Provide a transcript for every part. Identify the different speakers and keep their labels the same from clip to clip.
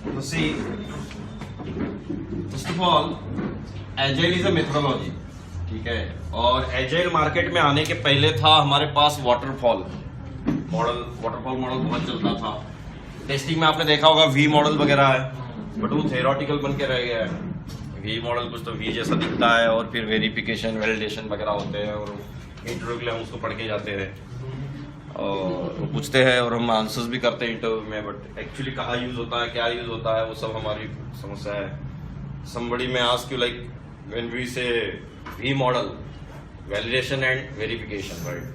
Speaker 1: तो see, first of all, agile is a methodology, ठीक है। और एजाइल मार्केट में आने के पहले था हमारे पास वाटरफॉल मॉडल बहुत चलता था। टेस्टिंग में आपने देखा होगा वी मॉडल वगैरह है, बट वो थ्योरेटिकल बन के रह गया है। वी मॉडल कुछ तो वी जैसा दिखता है और फिर वेरिफिकेशन वैलिडेशन वगैरह होते हैं और इंटरव्यू के लिए हम उसको पढ़ के जाते हैं और वो पूछते हैं और हम आंसर्स भी करते हैं इंटरव्यू में, बट एक्चुअली कहाँ यूज होता है, क्या यूज होता है, वो सब हमारी समस्या है। somebody may ask you, like when we say V model, validation and verification, right?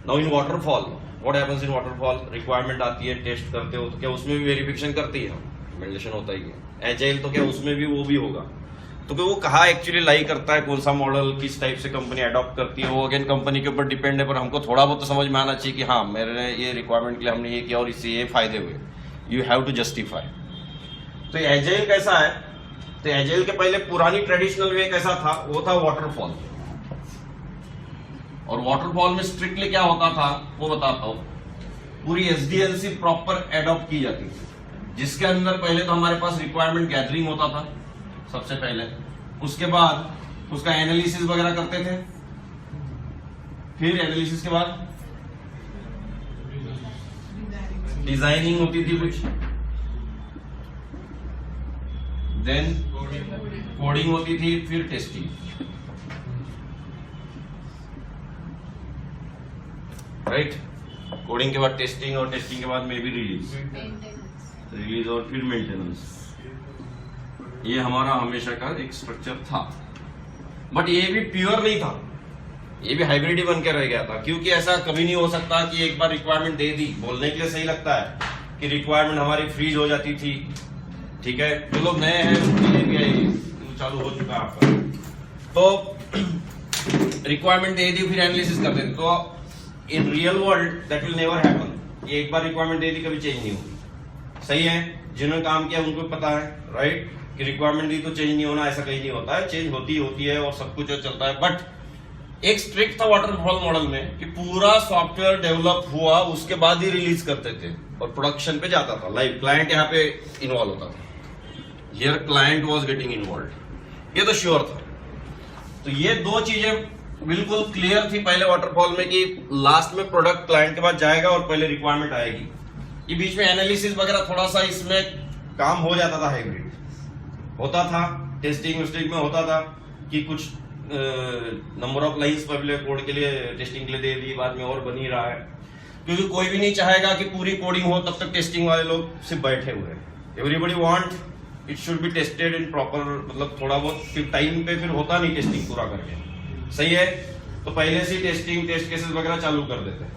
Speaker 1: Now in waterfall, what happens in waterfall? Requirement आती है, टेस्ट करते हो तो क्या उसमें भी वेरिफिकेशन करती है, वैलिडेशन होता ही है। एजाइल तो क्या उसमें भी वो भी होगा, तो कि वो कहाँ एक्चुअली लाई करता है, कौन सा मॉडल किस टाइप से कंपनी अडॉप्ट करती है, वो अगेन कंपनी के ऊपर डिपेंड है। पर हमको थोड़ा बहुत तो समझ में आना चाहिए कि हाँ मेरे ये रिक्वायरमेंट के लिए हमने ये किया और इससे ये फायदे हुए, यू हैव टू जस्टिफाई। तो एजाइल कैसा है, तो एजाइल के पहले पुरानी ट्रेडिशनल वे कैसा था, वो था वाटरफॉल। और वाटरफॉल में स्ट्रिक्टली क्या होता था वो बताता हूं। पूरी एसडीएलसी प्रॉपर एडॉप्ट की जाती थी, जिसके अंदर पहले तो हमारे पास रिक्वायरमेंट गैदरिंग होता था सबसे पहले, उसके बाद उसका एनालिसिस वगैरह करते थे, फिर एनालिसिस के बाद डिजाइनिंग होती थी कुछ, देन कोडिंग होती थी, फिर टेस्टिंग, राइट। कोडिंग के बाद टेस्टिंग और टेस्टिंग के बाद मे बी रिलीज और फिर मेंटेनेंस। ये हमारा हमेशा का एक स्ट्रक्चर था, बट ये भी प्योर नहीं था, ये भी हाइब्रिड ही बन के रह गया था। क्योंकि ऐसा कभी नहीं हो सकता कि एक बार रिक्वायरमेंट दे दी, बोलने के लिए सही लगता है कि रिक्वायरमेंट हमारी फ्रीज हो जाती थी, ठीक है। जो लोग नए हैं उनके लिए चालू हो चुका है आपका, तो रिक्वायरमेंट दे दी फिर एनालिसिस कर देते, तो in real world that will never happen. एक बार रिक्वायरमेंट दे दी कभी चेंज नहीं होगी, सही है। जिन्होंने काम किया उनको पता है, राइट, कि रिक्वायरमेंट दी तो चेंज नहीं होना, ऐसा कहीं नहीं होता है, चेंज होती है और सब कुछ चलता है। बट एक स्ट्रिक्ट था वाटरफॉल मॉडल में कि पूरा सॉफ्टवेयर डेवलप हुआ उसके बाद ही रिलीज करते थे और प्रोडक्शन पे जाता था लाइव, क्लाइंट यहाँ पे इन्वॉल्व होता था। Here client was getting involve, ये तो श्योर था। तो ये दो चीजें बिल्कुल क्लियर थी पहले वाटरफॉल में कि लास्ट में प्रोडक्ट क्लाइंट के पास जाएगा और पहले रिक्वायरमेंट आएगी। ये बीच में एनालिसिस वगैरह थोड़ा सा इसमें काम हो जाता था, हाइब्रिड होता था, टेस्टिंग वेस्टिंग में होता था कि कुछ नंबर ऑफ लाइंस पहले कोड के लिए टेस्टिंग के लिए दे दी, बाद में और बन ही रहा है। क्योंकि कोई भी नहीं चाहेगा कि पूरी कोडिंग हो तब तक टेस्टिंग वाले लोग सिर्फ बैठे हुए हैं। Everybody want it should be tested in proper, मतलब थोड़ा बहुत फिर टाइम पे फिर होता नहीं टेस्टिंग पूरा करके, सही है। तो पहले से टेस्टिंग टेस्ट केसेस वगैरह चालू कर देते हैं,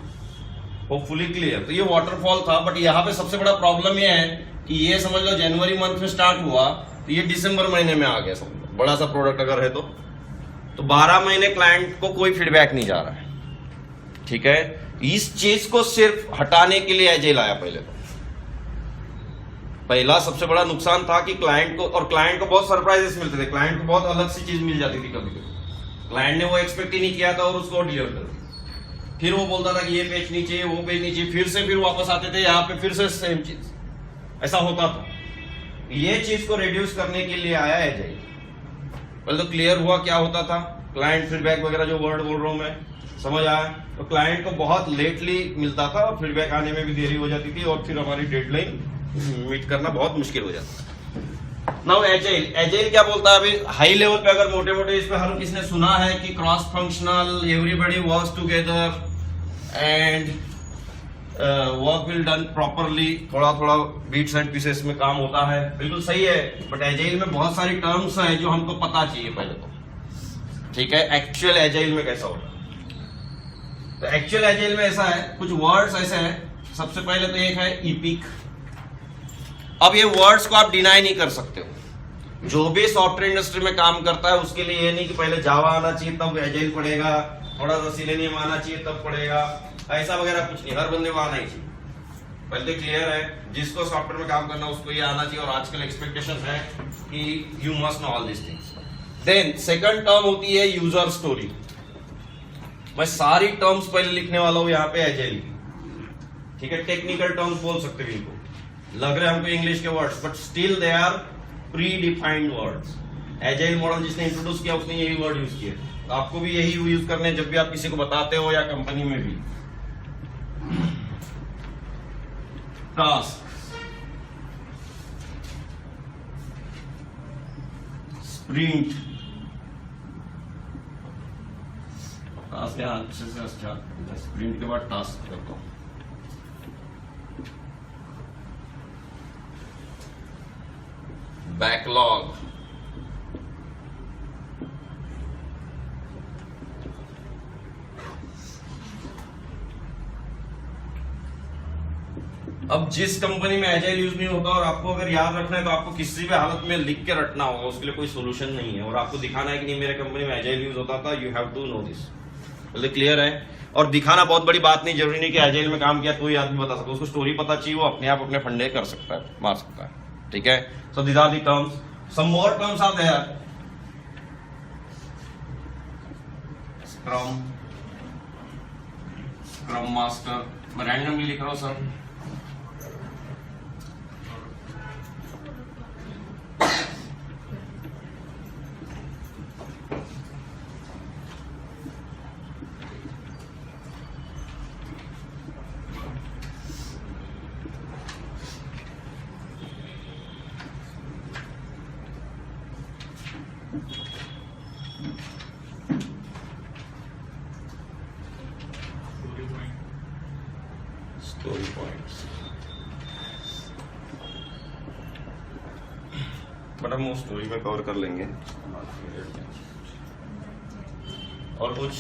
Speaker 1: होपफुली क्लियर। तो ये वाटरफॉल था, बट यहाँ पे सबसे बड़ा प्रॉब्लम ये है कि ये समझ लो जनवरी मंथ में स्टार्ट हुआ तो ये दिसंबर महीने में आ गया। समझ बड़ा सा प्रोडक्ट अगर है तो 12 महीने क्लाइंट को कोई फीडबैक नहीं जा रहा है, ठीक है। इस चीज को सिर्फ हटाने के लिए एजाइल आया। पहला सबसे बड़ा नुकसान था कि क्लाइंट को बहुत सरप्राइजेस मिलते थे, क्लाइंट को बहुत अलग सी चीज मिल जाती थी कभी कभी, क्लाइंट ने वो एक्सपेक्ट ही नहीं किया था और उसको डिलीवर कर दिया। फिर वो बोलता था कि ये पेज नहीं चाहिए, वो पेज नहीं चाहिए, फिर वापस आते थे यहाँ पे फिर से सेम चीज, ऐसा होता था। ये चीज को रिड्यूस करने के लिए आया एजाइल। पहले तो क्लियर हुआ क्या होता था, क्लाइंट फीडबैक वगैरह जो वर्ड बोल रहा हूं मैं, समझ आया। तो क्लाइंट को बहुत लेटली मिलता था और फीडबैक आने में भी देरी हो जाती थी और फिर हमारी डेडलाइन मीट करना बहुत मुश्किल हो जाता। नाउ एजाइल क्या बोलता है अभी हाई लेवल पे, अगर मोटे मोटे इस पे हर किसने सुना है कि cross functional, everybody works together and work will done properly, थोड़ा थोड़ा बीट्स एंड पीसेस में काम होता है, बिल्कुल सही है। बट एजाइल में बहुत सारी टर्म्स है जो हमको पता चाहिए पहले तो, ठीक है। एक्चुअल एजाइल में कैसा होगा, तो एक्चुअल एजाइल में ऐसा है, कुछ वर्ड्स ऐसे हैं। सबसे पहले तो एक है ईपिक। अब ये वर्ड्स को आप डिनाई नहीं कर सकते हो। जो भी सॉफ्टवेयर इंडस्ट्री में काम करता है उसके लिए ये नहीं कि पहले जावा आना चाहिए तब एजाइल पढ़ेगा, थोड़ा सा सिलेनियम आना चाहिए तब पढ़ेगा, ऐसा वगैरह कुछ नहीं। हर बंदे को आना ही चाहिए, पहले तो क्लियर है। जिसको सॉफ्टवेयर में काम करना उसको ये आना चाहिए और आजकल एक्सपेक्टेशन है कि you must know all this things. Then second term होती है यूजर स्टोरी। मैं सारी टर्म्स पहले लिखने वाला हूं यहाँ पे एजाइल, ठीक है, टेक्निकल टर्म्स बोल सकते हैं इनको, लग रहे हैं हमको इंग्लिश के words but still they are predefined words. Agile model जिसने इंट्रोड्यूस किया उसने यही वर्ड यूज किया, तो आपको भी यही यूज करने हैं जब भी आप किसी को बताते हो या कंपनी में भी। टास्क, स्प्रिंट, टास्क यहाँ अच्छे से अच्छा, स्प्रिंट के बाद टास्क करता हूँ। बैकलॉग, अब जिस कंपनी में एजाइल यूज नहीं होता और आपको अगर याद रखना है तो आपको किसी भी हालत में लिख के रखना होगा, उसके लिए कोई सोल्यूशन नहीं है, और आपको दिखाना है कि नहीं मेरे कंपनी में एजाइल यूज होता था, you have to know this. बोले क्लियर है? और दिखाना बहुत बड़ी बात नहीं, जरूरी नहीं कि एजाइल में काम किया तो ही आदमी बता सकता, उसको स्टोरी पता चाहिए, वो अपने आप अपने फंडे कर सकता है, मार सकता है। ठीक है, so these are the terms, some more terms are there. Scrum, scrum master, मैं रैंडमली लिख रहा हूं सर। स्टोरी पॉइंट्स, बट हम वो स्टोरी में कवर कर लेंगे। और कुछ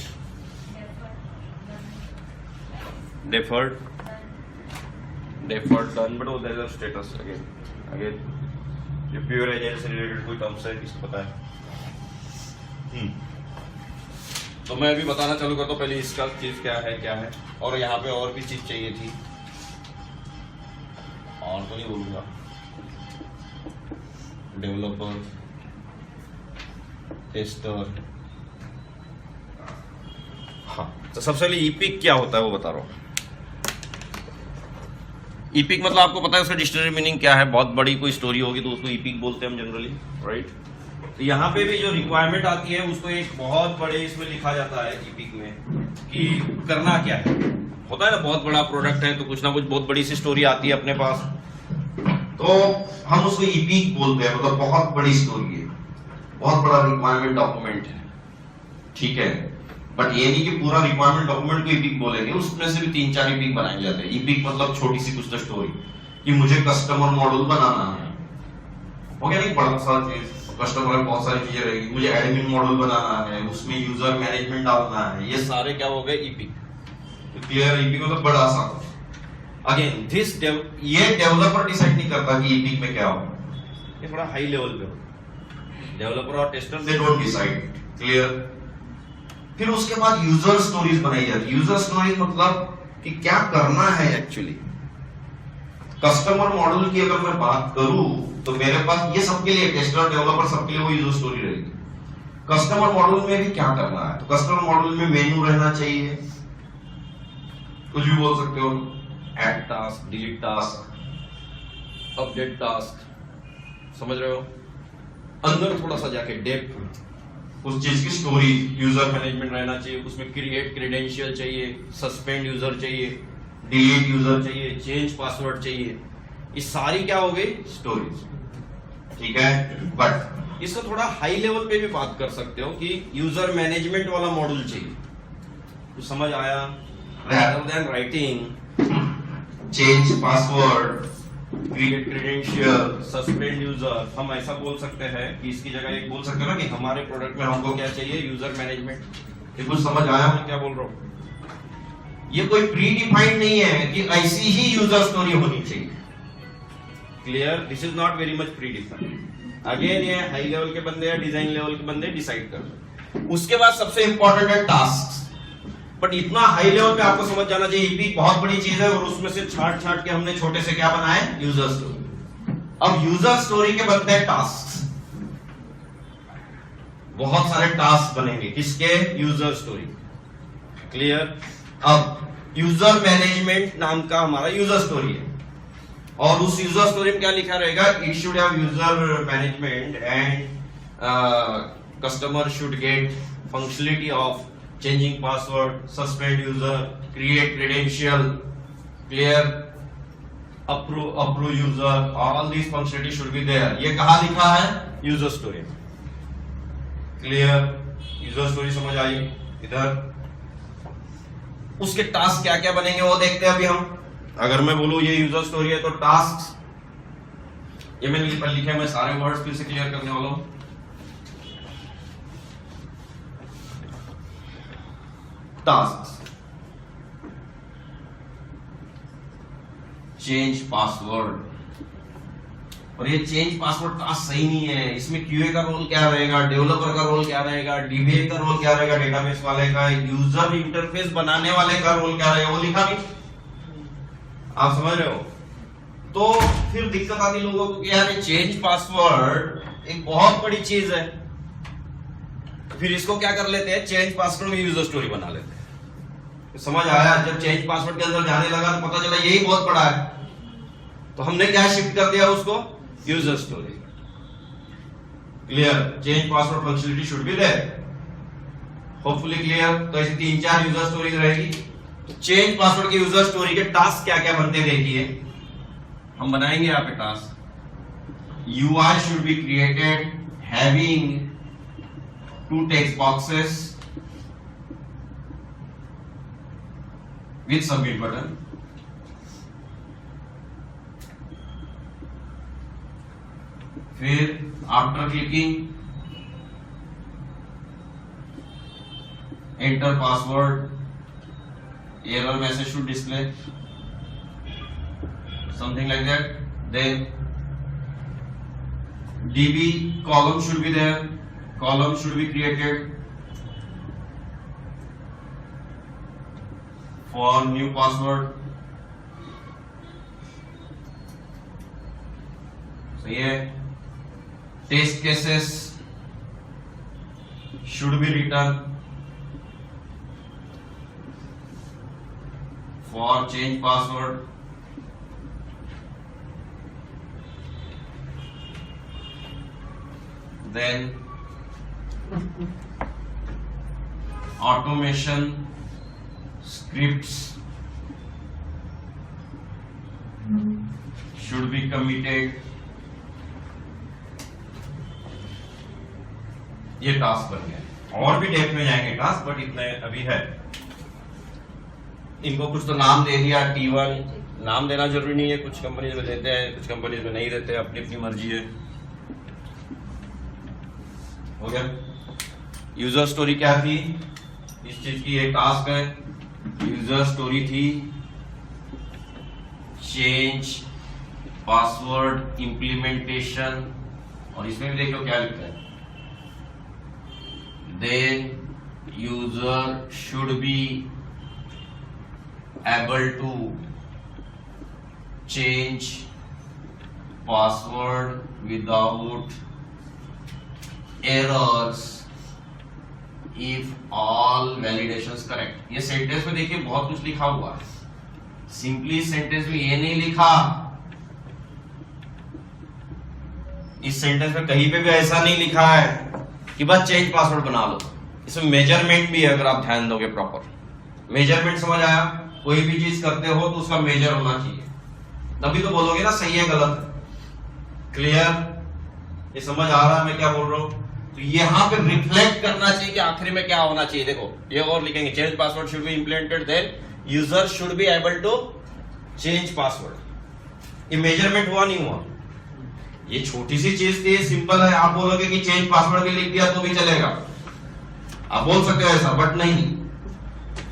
Speaker 1: deferred done, but there is a status again ये प्योर एजाइल से रिलेटेड कोई टर्म्स है किसको पता है? तो मैं अभी बताना चालू करता हूँ, पहले इसका चीज क्या है, और यहाँ पे और भी चीज चाहिए थी, और तो नहीं बोलूंगा। डेवलपर, टेस्टर, हाँ, तो सबसे पहले ईपिक क्या होता है वो बता रहा हूँ। ईपिक मतलब आपको पता है उसका डिक्शनरी मीनिंग क्या है, बहुत बड़ी कोई स्टोरी होगी तो उसको ईपिक बोलते हैं हम जनरली, राइट। तो यहाँ पे भी जो रिक्वायरमेंट आती है उसको एक बहुत बड़े इसमें लिखा जाता है ईपिक में कि करना क्या है। होता है ना, बहुत बड़ा प्रोडक्ट है तो कुछ ना कुछ बहुत बड़ी सी स्टोरी आती है अपने पास, तो हम उसको ईपिक बोलते हैं, मतलब बहुत बड़ी स्टोरी है, बहुत बड़ा रिक्वायरमेंट डॉक्यूमेंट है, ठीक है। बट ये नहीं कि पूरा रिक्वायरमेंट डॉक्यूमेंट को ईपिक बोलेंगे, उसमें से भी 3-4 ईपिक बनाए जाते हैं। ईपिक मतलब छोटी सी कुछ तो स्टोरी कि मुझे कस्टमर मॉड्यूल बनाना है, हो गया नहीं, बड़ा सारा चीज, कस्टमर में बहुत सारी चीजें रहेगी, मुझे एडमिन मॉडल बनाना है, उसमें यूजर मैनेजमेंट डालना है, ये सारे क्या हो गए ईपिक। तो क्लियर, ईपिक मतलब बड़ा सा। अगेन दिस ये डेवलपर डिसाइड नहीं करता कि ईपिक में क्या हो, ये थोड़ा हाई लेवल पे हो, डेवलपर और tester they don't decide, clear. फिर उसके बाद यूजर स्टोरीज बनाई जाती है। यूजर स्टोरीज मतलब कि क्या करना है एक्चुअली। कस्टमर मॉडल की अगर मैं बात करूं तो मेरे पास ये सबके लिए, टेस्टर डेवलपर सबके लिए वो यूजर स्टोरी रहेगी। कस्टमर मॉडल में भी क्या करना है, तो कस्टमर मॉडल में मेनू रहना चाहिए, कुछ भी बोल सकते हो, add task, delete task, update task, समझ रहे हो। अंदर थोड़ा सा जाके डेप्थ, उस चीज की स्टोरी, यूजर मैनेजमेंट रहना चाहिए, उसमें क्रिएट क्रेडेंशियल चाहिए, सस्पेंड यूजर चाहिए, डिलीट यूजर चाहिए, चेंज पासवर्ड चाहिए, ये सारी क्या हो गई स्टोरीज, ठीक है। बट इसको थोड़ा हाई लेवल पे भी बात कर सकते हो कि यूजर मैनेजमेंट वाला मॉड्यूल चाहिए, तो समझ आया। rather than writing change password, create credential, suspend user, हम ऐसा बोल सकते हैं कि इसकी जगह एक बोल सकते हैं ना कि हमारे प्रोडक्ट में हमको क्या चाहिए, यूजर मैनेजमेंट। ये कुछ समझ आया मैं क्या बोल रहा हूँ? ये कोई प्री डिफाइंड नहीं है कि ऐसी ही यूजर स्टोरी होनी चाहिए, clear. This is not very much pre defined. Again ये हाई लेवल के बंदे या डिजाइन लेवल के बंदे डिसाइड कर। उसके बाद सबसे इंपॉर्टेंट है टास्क, बट इतना हाई लेवल पे आपको समझ जाना चाहिए ईपिक बहुत बड़ी चीज है, और उसमें से छाट छाट के हमने छोटे से क्या बनाए, यूजर स्टोरी। अब यूजर स्टोरी के बनते हैं टास्क, बहुत सारे टास्क बनेंगे किसके, यूजर स्टोरी, क्लियर। अब यूजर मैनेजमेंट नाम का हमारा यूजर स्टोरी है, और उस यूजर स्टोरी में क्या लिखा रहेगा, it should have user management and customer should get functionality of changing password, suspend user, create credential, clear, approve user, all these functionality should be there. ये कहाँ लिखा है, user story. Clear, user story समझ आई इधर. उसके task क्या क्या बनेंगे वो देखते हैं अभी हम. अगर मैं बोलूं ये यूजर स्टोरी है तो टास्क, ये मैंने लिखा है, मैं सारे वर्ड्स फिर से क्लियर करने वाला हूं. टास्क, चेंज पासवर्ड, और ये चेंज पासवर्ड टास्क सही नहीं है. इसमें क्यूए का रोल क्या रहेगा, डेवलपर का रोल क्या रहेगा, डीबीए का रोल क्या रहेगा, डेटाबेस वाले का, यूजर इंटरफेस बनाने वाले का रोल क्या रहेगा, वो लिखा नहीं. आप समझ रहे हो. तो फिर दिक्कत आती लोगों को कि यार चेंज पासवर्ड एक बहुत बड़ी चीज है. फिर इसको क्या कर लेते हैं, चेंज पासवर्ड में यूजर स्टोरी बना लेते हैं. समझ आया. जब चेंज पासवर्ड के अंदर जाने लगा तो पता चला यही बहुत बड़ा है, तो हमने क्या शिफ्ट कर दिया उसको, user story. Clear. Change password functionality should be there, hopefully clear. तो ऐसे 3-4 यूजर स्टोरीज रहेगी. तो चेंज पासवर्ड की यूजर स्टोरी के टास्क क्या क्या बनते देखिए, हम बनाएंगे यहाँ पे task. UI should be created having 2 text boxes with submit button. फिर after clicking enter password, error message should display, something like that. Then DB column should be there, column should be created for new password. So ये test cases should be written for change password. Then automation scripts should be committed. ये task बन गया. और भी depth में जाएंगे task, but इतना अभी है. इनको कुछ तो नाम दे दिया. T1 नाम देना जरूरी नहीं है, कुछ कंपनीज में देते हैं, कुछ कंपनीज में नहीं देते, अपनी अपनी मर्जी है. हो गया. यूजर स्टोरी क्या थी, इस चीज की एक टास्क है. यूजर स्टोरी थी चेंज पासवर्ड इम्प्लीमेंटेशन, और इसमें भी देख लो क्या लिखा है. Then user should be able to change password without errors if all validations correct. ये सेंटेंस में देखिए बहुत कुछ लिखा हुआ है. सिंपली सेंटेंस में ये नहीं लिखा, इस सेंटेंस में कहीं पे भी ऐसा नहीं लिखा है कि बस चेंज पासवर्ड बना लो. इसमें मेजरमेंट भी है, अगर आप ध्यान दोगे प्रॉपर. मेजरमेंट समझ आया. कोई भी चीज करते हो तो उसका मेजर होना चाहिए, तभी तो बोलोगे ना सही है गलत है. क्लियर. ये समझ आ रहा है मैं क्या बोल रहा हूं. तो यहाँ पे रिफ्लेक्ट करना चाहिए कि आखिरी में क्या होना चाहिए. देखो ये और लिखेंगे, change password should be implemented, then user should be able to change password. ये मेजरमेंट हुआ नहीं हुआ. ये छोटी सी चीज थी, सिंपल है. आप बोलोगे कि चेंज पासवर्ड भी लिख दिया तो भी चलेगा, आप बोल सकते हो ऐसा, बट नहीं.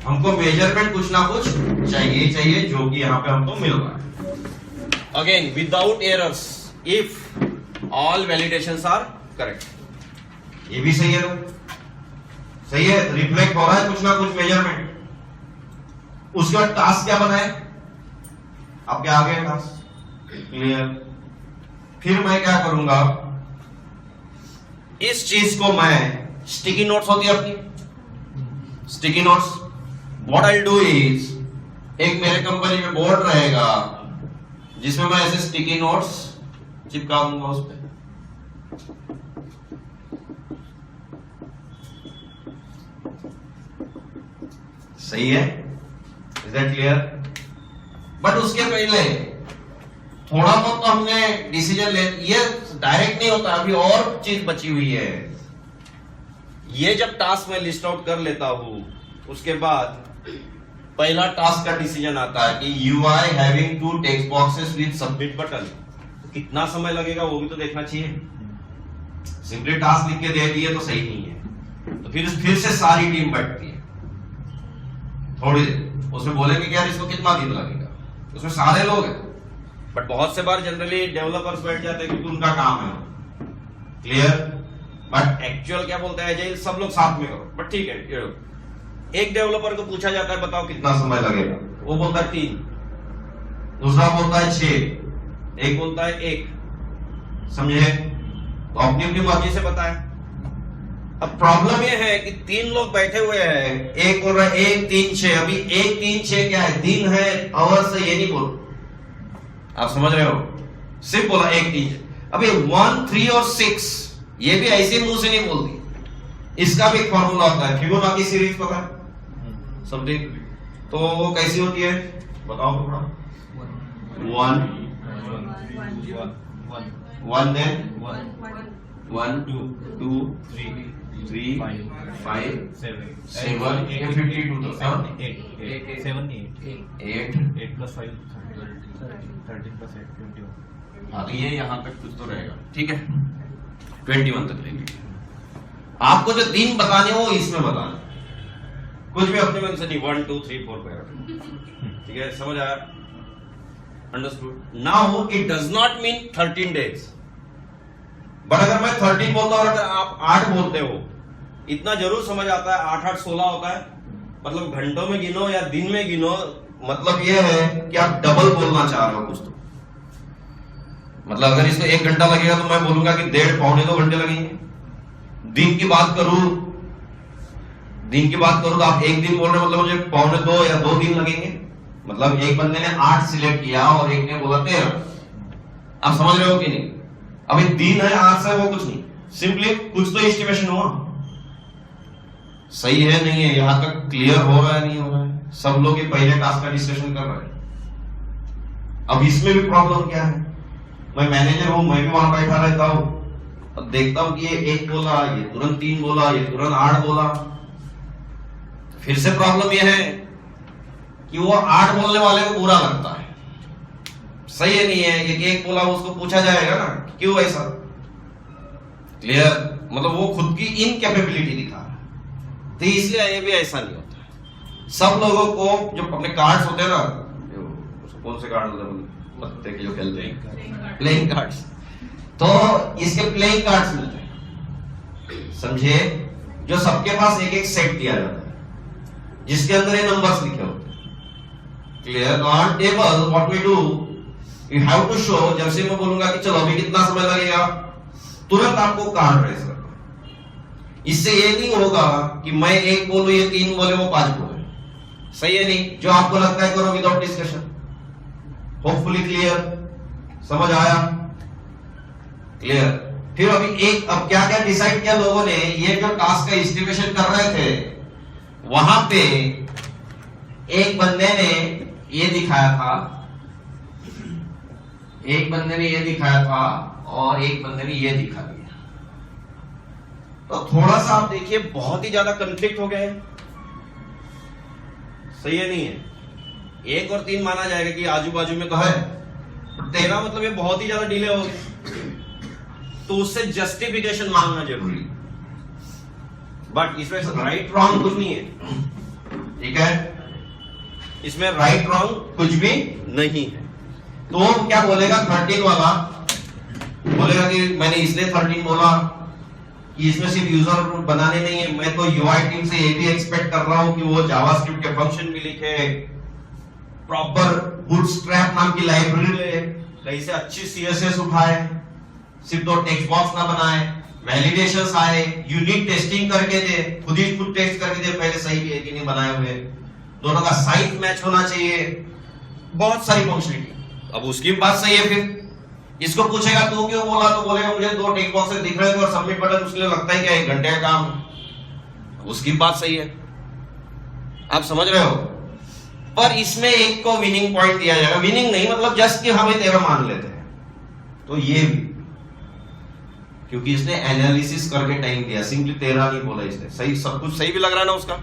Speaker 1: हमको मेजरमेंट कुछ ना कुछ चाहिए, जो कि यहाँ पे हमको मिल रहा है. Again without errors if all validations are correct. ये भी सही है. तो सही है, रिफ्लेक्ट हो रहा है कुछ ना कुछ मेजरमेंट. उसका टास्क क्या बना है आपके आगे टास्क. क्लियर. फिर मैं क्या करूंगा, इस चीज को मैं स्टिकी नोट्स होती है अपनी, sticky notes. What I will do is एक मेरे कंपनी में बोर्ड रहेगा जिसमें मैं ऐसे स्टिकी नोट्स चिपका दूंगा उस पे। सही है, इज दैट क्लियर? बट उसके पहले थोड़ा बहुत तो हमने डिसीजन ले, ये डायरेक्ट नहीं होता, अभी और चीज बची हुई है। ये जब टास्क में लिस्ट आउट कर लेता हूं, उसके बाद पहला टास्क का डिसीजन आता है कि UI having 2 text boxes with submit button. कितना समय लगेगा वो भी तो देखना चाहिए। सिंपली टास्क लिख के दे दिए तो सही नहीं है, तो फिर से सारी टीम बैठती है थोड़ी देर, उसमें बोलेंगे कि यार इसको कितना दिन लगेगा, उसमें सारे लोग हैं। बट बहुत से बार जनरली डेवलपर्स बैठ जाते हैं क्योंकि उनका काम है, क्लियर? बट एक्चुअल क्या बोलते हैं अजय, सब लोग साथ में करो। बट ठीक है, एक डेवलपर को पूछा जाता है बताओ कितना समय लगेगा, वो बोलता है 3, दूसरा बोलता है 6, एक बोलता है 1, समझे? तो अपनी अपनी मर्जी से बताए। अब प्रॉब्लम ये है कि 3 लोग बैठे हुए हैं, एक बोल रहा है 1 3 6। अभी 1 3 6 क्या है, दिन है, आवर्स है, ये नहीं बोल, आप समझ रहे हो? सिर्फ बोला 1 3 6। अभी 1 3 और 6 ये भी ऐसे मुंह से नहीं बोलती, इसका भी एक फॉर्मूला होता है, फिबोनाची सीरीज पता है समझे? तो वो कैसी होती है बताओ थोड़ा। 1 1 then 1 2 3 5 7 52 तो 7 8
Speaker 2: plus 5 13 plus 8 21।
Speaker 1: हाँ तो ये यहाँ तक कुछ तो रहेगा, ठीक है? 21 तक रहेंगे। आपको जो दिन बताने हो इसमें बताना, कुछ भी अपने मन से नहीं। 1 2 3 4 ठीक है, समझ आया? Understood? Now it does not mean 13 days। But अगर मैं 13 बोलता हूं और आप 8 बोलते हो, इतना जरूर समझ आता है। 8 8 16 होता है, मतलब घंटों में गिनो या दिन में गिनो, मतलब ये है कि आप डबल बोलना चाह रहे हो कुछ तो। मतलब अगर इसको 1 घंटा लगेगा तो मैं बोलूंगा कि 1.5 पौने 2 घंटे लगेंगे। दिन की बात करूं तो आप 1 दिन बोल रहे हो, मतलब मुझे पौने 2 या 2 दिन लगेंगे। मतलब एक बंदे ने 8 सिलेक्ट किया और एक ने बोला 13। आप समझ रहे हो कि नहीं? अभी दिन है, 8 से वो कुछ नहीं, सिंपली कुछ तो एस्टिमेशन हुआ। सही है नहीं है? यहां तक क्लियर हो रहा है नहीं हो रहा है? सब लोग ये पहले टास्क का डिस्कशन कर रहे हैं। अब इसमें भी प्रॉब्लम क्या है, मैं मैनेजर हूं, मैं भी वहां बैठा रहता हूं, अब देखता हूं कि ये 1 बोला, ये तुरंत 3 बोला, ये तुरंत 8 बोला। फिर से प्रॉब्लम यह है कि वो 8 बोलने वाले को बुरा लगता है। सही है नहीं है? एक बोला उसको पूछा जाएगा ना क्यों ऐसा, क्लियर? मतलब वो खुद की इनकैपेबिलिटी दिखा रहा है, तो इसलिए ये भी ऐसा नहीं होता है। सब लोगों को जो अपने कार्ड्स होते हैं ना, कौन से कार्ड होते हैं पत्ते के जो खेलते हैं, प्लेइंग कार्ड्स, तो इसके प्लेइंग कार्ड्स मिलते हैं, समझे? जो सबके पास एक एक सेट दिया जाता है जिसके अंदर ये नंबर्स लिखे होते हैं, clear? On table what we do, you have to show. जब से मैं बोलूंगा कि चलो अभी कितना समय लगेगा, तुरंत आपको कार्ड रेज करना। इससे ये नहीं होगा कि मैं 1 बोलूं, ये 3 बोले, वो 5 बोले। सही है नहीं? जो आपको लगता है करो विदाउट डिस्कशन। होपफुली क्लियर, समझ आया? क्लियर? फिर अभी अब क्या क्या डिसाइड किया लोगों ने, ये जो टास्क का एस्टिमेशन कर रहे थे वहां पे एक बंदे ने ये दिखाया था, एक बंदे ने ये दिखाया था और एक बंदे ने ये दिखा दिया। तो थोड़ा सा आप देखिए बहुत ही ज्यादा कंफ्लिक्ट हो गया है। सही है नहीं है? 1 और 3 माना जाएगा कि आजू बाजू में तो है, 13 मतलब ये बहुत ही ज्यादा डिले हो गया, तो उससे जस्टिफिकेशन मांगना जरूरी। बट इसमें राइट रॉन्ग कुछ नहीं है, ठीक है? इसमें राइट रॉन्ग कुछ भी नहीं है। तो क्या बोलेगा 13 वाला, बोलेगा कि मैंने इसलिए 13 बोला कि इसमें सिर्फ यूजर बनाने नहीं है, मैं तो यूआई टीम से ये भी एक्सपेक्ट कर रहा हूं कि वो जावास्क्रिप्ट के फंक्शन भी लिखे, प्रॉपर बूटस्ट्रैप नाम की लाइब्रेरी ले, कहीं से अच्छी सीएसएस उठाए, सिर्फ 2 टेक्स्ट बॉक्स ना बनाए, वैलिडेशंस आए, यूनिट टेस्टिंग करके दे, खुद टेस्ट करके दे पहले सही भी है कि नहीं बनाए हुए, दोनों का साइज मैच होना चाहिए, बहुत सारी फंक्शनलिटी। अब उसकी बात सही है, फिर इसको पूछेगा तू क्यों बोला, तो बोलेगा मुझे 2 टिक बॉक्सेस दिख रहे थे और सबमिट बटन, उसके लिए लगता है क्या 1 घंटे का काम है। उसकी बात सही है, आप समझ रहे हो। पर इसमें एक को विनिंग पॉइंट दिया जाएगा, विनिंग नहीं मतलब जस्ट कि हमें तेरा मान लेते हैं, तो ये भी क्योंकि इसने एनालिसिस करके टाइम दिया, सिंपली 13 नहीं बोला इसने। सही, सब कुछ सही भी लग रहा है ना उसका,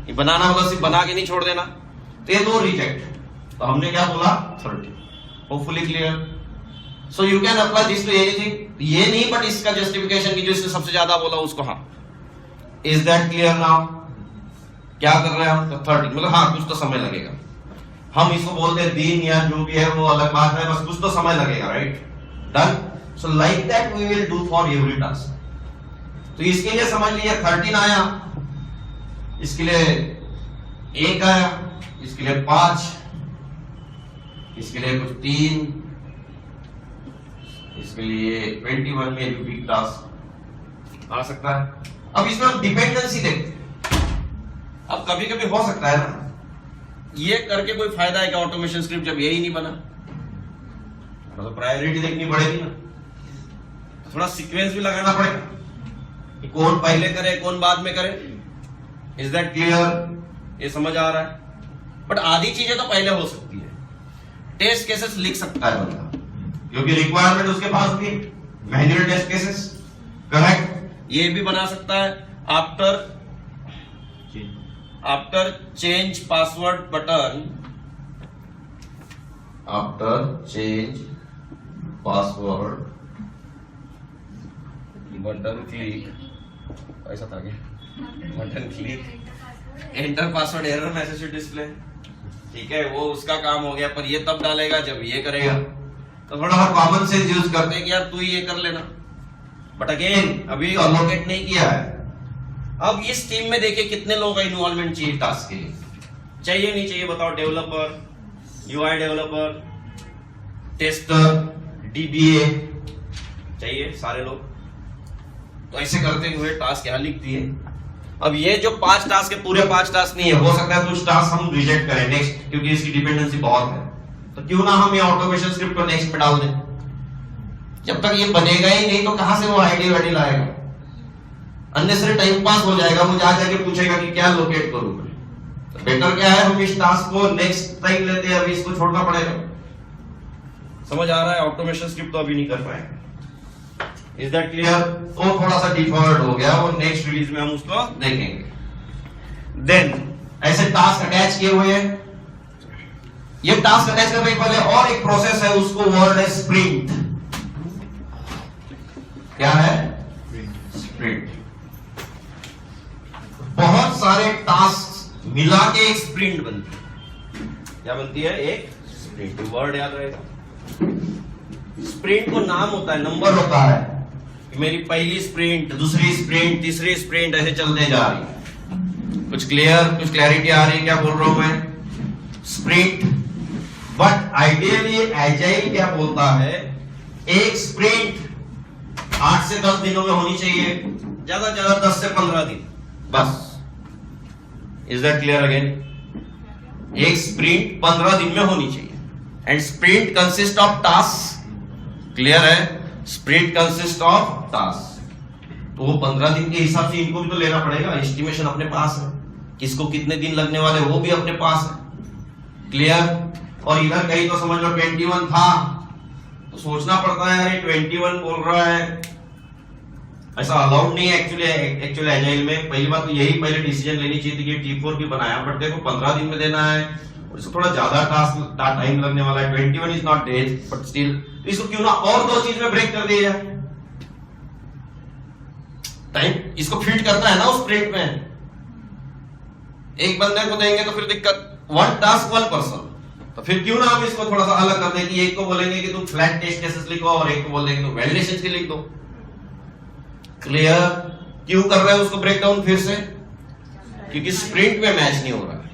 Speaker 1: ये बनाना होगा, सिर्फ बना के नहीं छोड़ देना। तो ये 2 रिजेक्ट, तो हमने क्या बोला 30। Hopefully clear. So you can apply this to anything, ये नहीं बट इसका जस्टिफिकेशन की जो इसने सबसे ज्यादा बोला उसको, हाँ। Is that clear now? क्या कर रहे हैं हम? 30 मतलब हाँ कुछ तो समय लगेगा, हम इसको बोलते हैं दिन या जो भी है वो अलग बात है, बस कुछ तो समय लगेगा, right. Done. So like that we will do for every task. तो इसके लिए समझ लीजिए 13 आया, इसके लिए 1 आया, इसके लिए 5, इसके लिए कुछ 3, इसके लिए 21 में रिपीट टास्क आ सकता है। अब इसमें हम डिपेंडेंसी देखते हैं। अब कभी कभी हो सकता है ना, ये करके कोई फायदा है क्या ऑटोमेशन स्क्रिप्ट जब यही नहीं बना, तो प्रायोरिटी देखनी पड़ेगी ना, थोड़ा सीक्वेंस भी लगाना पड़ेगा कि कौन पहले करे कौन बाद में करे। Is that clear? ये समझ आ रहा है। बट आधी चीजें तो पहले हो सकती है। टेस्ट केसेस लिख सकता है बंदा, क्योंकि रिक्वायरमेंट उसके पास भी, मैन्युअल टेस्ट केसेस, करेक्ट। ये भी बना सकता है after change password button, after change password button click, ऐसा था क्या, button click enter password error message display, ठीक है वो उसका काम हो गया। पर ये तब डालेगा जब ये करेगा, तो थोड़ा सा कॉमन सेंस यूज करते हैं कि यार तू ये कर लेना। बट अगेन अभी अलोकेट नहीं किया है। अब इस टीम में देखिए कितने लोगों का इन्वॉल्वमेंट चाहिए टास्क के लिए, चाहिए नहीं चाहिए बताओ? Developer, UI developer, tester, dBA, चाहिए सारे लोग। तो ऐसे करते हुए टास्क यहाँ लिख दिए। अब ये जो 5 टास्क है, पूरे 5 टास्क नहीं है, हो सकता है कुछ टास्क हम रिजेक्ट करें नेक्स्ट, क्योंकि इसकी डिपेंडेंसी बहुत है। तो क्यों ना हम ये ऑटोमेशन स्क्रिप्ट को नेक्स्ट पे डाल दें। जब तक ये बनेगा ही नहीं तो कहां से वो आईडी वाइडी लाएगा, अननेसेसरी टाइम पास हो जाएगा। मुझे आ जाके पूछेगा कि क्या लोकेट करूं मैं, तो बेटर क्या है हम इस टास्क को नेक्स्ट टाइम लेते हैं, अभी इसको छोड़ना पड़ेगा। समझ आ रहा है? ऑटोमेशन स्क्रिप्ट तो अभी नहीं कर पाएंगे। Is that clear? तो थोड़ा सा डिफर्ड हो गया, और नेक्स्ट रिलीज में हम उसको देखेंगे। देन ऐसे टास्क अटैच किए हुए हैं। ये टास्क अटैच करने के पहले और एक प्रोसेस है, उसको वर्ड है स्प्रिंट। क्या है? स्प्रिंट। बहुत सारे टास्क मिला के एक स्प्रिंट बनती है। क्या बनती है? एक स्प्रिंट। वर्ड याद रहेगा। स्प्रिंट को नाम होता है, नंबर होता है कि मेरी पहली स्प्रिंट, दूसरी स्प्रिंट, तीसरी स्प्रिंट, ऐसे चलते जा रही है। कुछ क्लियर, कुछ क्लैरिटी आ रही है क्या बोल रहा हूं मैं? स्प्रिंट। बट आइडियली एजाइल क्या बोलता है, एक स्प्रिंट 8 से 10 दिनों में होनी चाहिए, ज्यादा ज्यादा 10 से 15 दिन बस। Is that clear? अगेन, एक स्प्रिंट 15 दिन में होनी चाहिए। And sprint consist of task. Clear है? Sprint consist of task. तो वो 15 दिन के हिसाब से इनको भी तो लेना पड़ेगा, एस्टिमेशन अपने पास है, किसको कितने दिन लगने वाले वो भी अपने पास है। क्लियर? और इधर कहीं तो समझ लो 21 था, तो सोचना पड़ता है यार 21 बोल रहा है, ऐसा अलाउड नहीं है एक्चुअली एजाइल में। पहली बात तो यही पहले डिसीजन लेनी चाहिए थी कि T4 भी बनाया, बट देखो 15 दिन में देना है, और इसको थोड़ा ज्यादा टास्क टाइम लगने वाला है। 21 is not days, but still इसको क्यों ना और 2 चीज में ब्रेक कर दिया जाए। टाइम इसको फिट करना है ना उस स्प्रिंट में। एक बंदे को देंगे तो फिर दिक्कत, 1 टास्क 1 पर्सन, तो फिर क्यों ना हम इसको थोड़ा सा अलग कर दें कि एक को बोलेंगे कि तुम फ्लैट टेस्ट केसेस लिखो, और एक को बोल देंगे तुम वैलिडेशन के लिख दो। क्लियर? क्यों कर रहे हैं उसको ब्रेक डाउन फिर से? क्योंकि स्प्रिंट में मैच नहीं हो रहा है,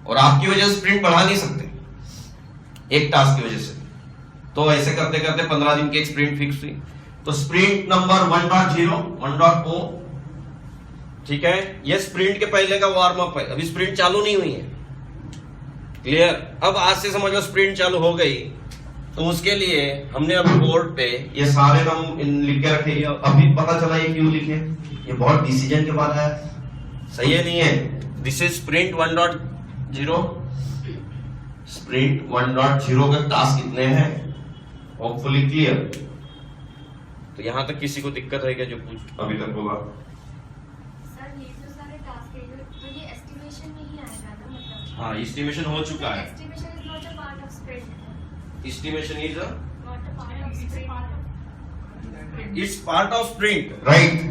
Speaker 1: और आपकी वजह से स्प्रिंट बढ़ा नहीं सकते एक टास्क की वजह से। तो ऐसे करते करते 15 दिन की एक स्प्रिंट फिक्स हुई। तो स्प्रिंट नंबर 1.0 1.0, ठीक है, ये स्प्रिंट के पहले का वार्म अप है, अभी स्प्रिंट चालू नहीं हुई है। क्लियर? अब आज से समझ लो स्प्रिंट चालू हो गई, तो उसके लिए हमने अभी बोर्ड पे ये सारे नाम लिख के रखे। अभी पता चला ये क्यों लिखे, ये बहुत डिसीजन के बाद आया, सही है नहीं है? This is sprint 1.0। स्प्रिंट 1.0 का टास्क कितने हैं? Hopefully clear. तो यहां तक किसी को दिक्कत है क्या जो कुछ अभी तक होगा?
Speaker 3: सर ये जो सारे टास्क है तो ये एस्टिमेशन में ही आएगा ना, मतलब
Speaker 1: हाँ, एस्टिमेशन हो चुका है।
Speaker 3: Estimation is not a part of sprint,
Speaker 1: estimation is
Speaker 3: not a part of sprint.
Speaker 1: It's part of sprint,
Speaker 4: right.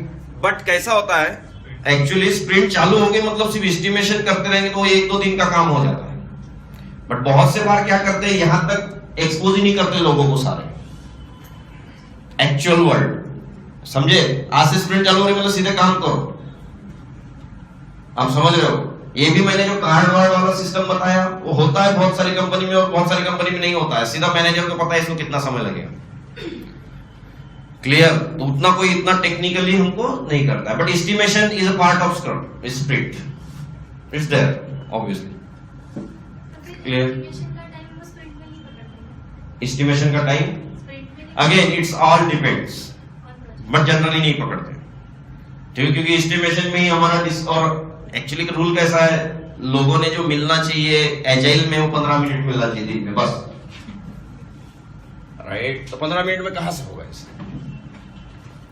Speaker 1: But कैसा होता है,
Speaker 4: एक्चुअली स्प्रिंट चालू हो गई मतलब सिर्फ एस्टिमेशन करते रहेंगे तो वो 1-2 दिन का काम हो जाता है। बट बहुत से बार क्या करते हैं, यहां तक एक्सपोज ही नहीं करते लोगों को सारे एक्चुअल वर्ल्ड, समझे? आज से स्प्रिंट चालू हो रही मतलब सीधे काम करो, आप समझ रहे हो? ये भी मैंने जो कार्ड वार्ड वाला सिस्टम बताया वो होता है बहुत सारी कंपनी में और बहुत सारी कंपनी में नहीं होता है। सीधा मैनेजर को पता है इसको कितना समय लगेगा, क्लियर? तो उतना कोई इतना टेक्निकली हमको नहीं करता है। But estimation is a part of sprint, it's there obviously. Clear?
Speaker 3: Estimation का टाइम वो स्प्रिंट में नहीं पकड़ते,
Speaker 4: एस्टिमेशन का टाइम
Speaker 3: स्प्रिंट में
Speaker 4: अगेन इट्स ऑल डिपेंड्स,
Speaker 3: नहीं।
Speaker 4: बट जनरली नहीं पकड़ते, ठीक है? क्योंकि एस्टिमेशन में ही हमारा और एक्चुअली का रूल कैसा है, लोगों ने जो मिलना चाहिए एजाइल में वो 15 मिनट मिलना चाहिए दिन में बस, राइट? तो 15 मिनट में कहां से होगा इसे?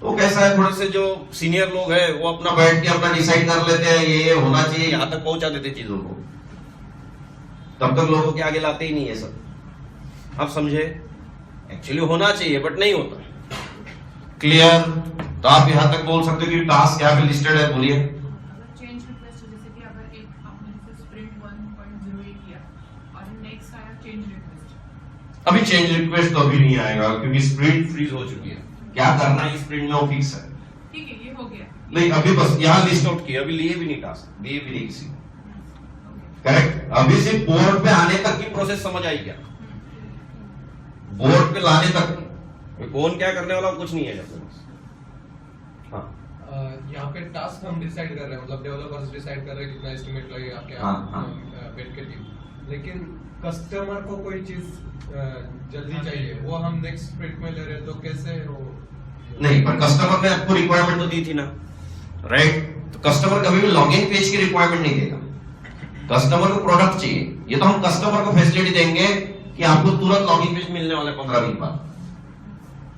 Speaker 4: तो कैसा है, थोड़े से जो सीनियर लोग हैं वो अपना बैठ के अपना डिसाइड कर लेते हैं ये होना चाहिए, यहां तक पहुंचा देते चीजों को, तब तक लोगों के आगे लाते ही नहीं है सब। आप समझे? एक्चुअली होना चाहिए बट नहीं होता, क्लियर? तो आप यहां तक बोल सकते हो कि टास्क क्या लिस्टेड है, बोलिए।
Speaker 5: चेंज रिक्वेस्ट जैसे कि अगर एक आपने जैसे स्प्रिंट 1.0 किया और नेक्स्ट आया चेंज रिक्वेस्ट,
Speaker 4: अभी चेंज रिक्वेस्ट तो अभी नहीं आएगा क्योंकि स्प्रिंट फ्रीज हो चुकी है। क्या करना है स्प्रिंट में वो फिक्स है,
Speaker 5: ठीक है ये हो गया।
Speaker 4: नहीं अभी बस यहाँ लिस्ट आउट किया, अभी लिए भी नहीं टास्क, दिए भी नहीं किसी को, करेक्ट? अभी सिर्फ बोर्ड पे आने तक की प्रोसेस समझ आई क्या? बोर्ड पे लाने तक कौन क्या करने वाला कुछ नहीं है जब तक। हाँ
Speaker 2: यहाँ पे टास्क हम डिसाइड कर रहे हैं, मतलब डेवलपर्स डिसाइड कर रहे हैं कितना एस्टिमेट लगेगा क्या
Speaker 4: हाँ।
Speaker 2: बिल्ड के टीम, लेकिन कस्टमर को कोई चीज जल्दी चाहिए वो हम नेक्स्ट स्प्रिंट में ले रहे हैं, तो कैसे वो?
Speaker 4: नहीं, पर कस्टमर ने आपको रिक्वायरमेंट तो दी थी ना, राइट? तो कस्टमर कभी भी लॉगिन पेज की रिक्वायरमेंट नहीं देगा, कस्टमर को प्रोडक्ट चाहिए। ये तो हम कस्टमर को फैसिलिटी देंगे कि आपको तुरंत लॉगिन पेज मिलने वाला है 15 दिन बाद,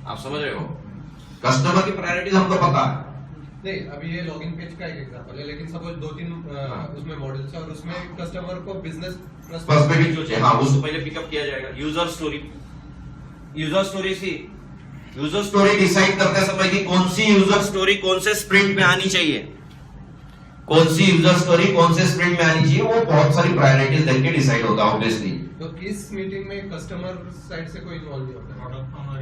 Speaker 4: आप समझ रहे हो? कस्टमर की प्रायोरिटीज हमको पता है।
Speaker 2: नहीं, अभी ये लॉगिन पेज का एक एग्जांपल है, लेकिन सपोज 2-3 उसमें मॉडल्स है और उसमें कस्टमर को बिजनेस
Speaker 4: पर्सपेक्टिव जो चाहिए, हाँ
Speaker 1: उसको
Speaker 4: उसको
Speaker 1: पहले पिकअप किया जाएगा। यूजर स्टोरी सी
Speaker 4: यूजर स्टोरी डिसाइड करते समय कि कौन सी यूजर
Speaker 1: स्टोरी कौन से स्प्रिंट में आनी चाहिए,
Speaker 4: कौन सी यूजर स्टोरी कौन से स्प्रिंट में आनी चाहिए, वो बहुत सारी प्रायोरिटीज देख के डिसाइड होता है ऑब्वियसली।
Speaker 2: तो इस मीटिंग में कस्टमर साइड से कोई इन्वॉल्व नहीं होता,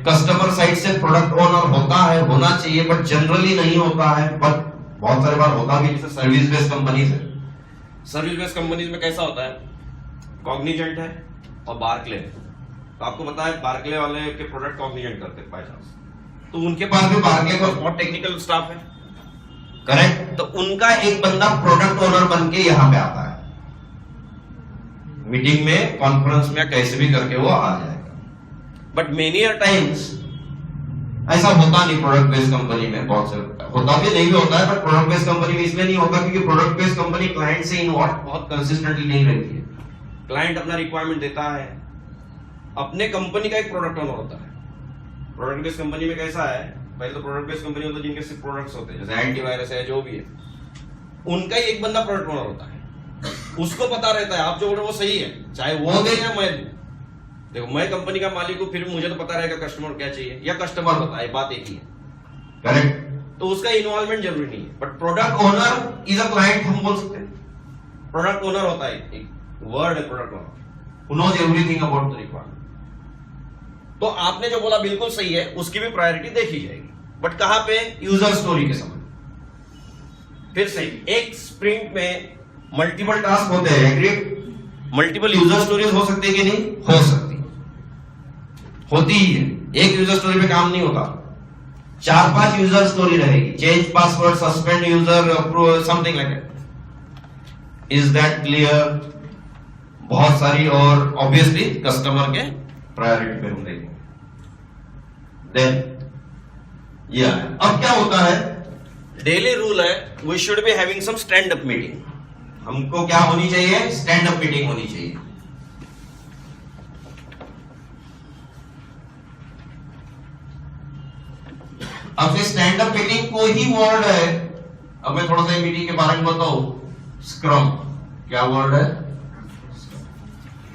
Speaker 4: कस्टमर साइड से प्रोडक्ट ओनर होता है, होना चाहिए, बट जनरली नहीं होता है, बट बहुत सारी बार होता भी, जैसे सर्विस बेस्ड कंपनी से।
Speaker 1: सर्विस बेस्ड कंपनीज में कैसा होता है, कॉग्निजेंट है और बार्कले है, तो आपको पता है बार्कले वाले के प्रोडक्ट कॉग्निजेंट करते हैं बाय चांस, तो उनके पास भी बार्कले का बहुत टेक्निकल स्टाफ है, करेक्ट? तो उनका एक बंदा प्रोडक्ट ओनर बन के यहाँ पे आता है मीटिंग में, कॉन्फ्रेंस में, कैसे भी करके वो आ जाएगा। बट मेनी टाइम्स ऐसा होता नहीं प्रोडक्ट बेस्ड कंपनी में, बहुत से होता भी नहीं भी होता है, बट प्रोडक्ट बेस्ड कंपनी में इसलिए नहीं होता क्योंकि प्रोडक्ट बेस्ड कंपनी क्लाइंट से इन्वॉल्व बहुत कंसिस्टेंटली नहीं रहती है। क्लाइंट अपना रिक्वायरमेंट देता है, अपने कंपनी का एक प्रोडक्ट ओनर होता है। प्रोडक्ट बेस्ड कंपनी में कैसा है, पहले तो प्रोडक्ट बेस्ड कंपनी होता है जिनके सिर्फ प्रोडक्ट्स होते हैं, जैसे एंटीवायरस है, जो भी है, उनका ही एक बंदा प्रोडक्ट ओनर होता है, उसको पता रहता है आप जो बोलो वो सही है, चाहे वो दे या मैं दूं। देखो मैं कंपनी का मालिक हूं, फिर मुझे तो पता रहेगा कस्टमर क्या चाहिए, या कस्टमर होता है, बात एक ही है, करेक्ट? तो उसका इन्वॉल्वमेंट जरूरी नहीं है, but product owner is a client, हम बोल सकते हैं प्रोडक्ट ओनर होता है, एक वर्ड है product owner, who knows everything about the requirement. तो आपने जो बोला बिल्कुल सही है, उसकी भी प्रायोरिटी देखी जाएगी, बट कहां पे, यूजर स्टोरी के समय। फिर से एक स्प्रिंट में मल्टीपल टास्क होते हैं, एग्रीड? मल्टीपल यूजर स्टोरीज हो सकती है कि नहीं? हो सकती, होती ही है। एक यूजर स्टोरी पे काम नहीं होता, 4-5 यूजर स्टोरी रहेगी, change password, suspend user, approve, something like that. Is that clear?
Speaker 4: बहुत सारी, और ऑब्वियसली कस्टमर के प्रायोरिटी पे हम देखेंगे। देन ये आया। अब क्या होता है, डेली रूल है we should be having some stand up meeting. हमको क्या होनी चाहिए, स्टैंड अप मीटिंग होनी चाहिए। अब से स्टैंड अप मीटिंग को ही वर्ड है। अब मैं थोड़ा सा मीटिंग के बारे में बताऊं। स्क्रम क्या वर्ड है,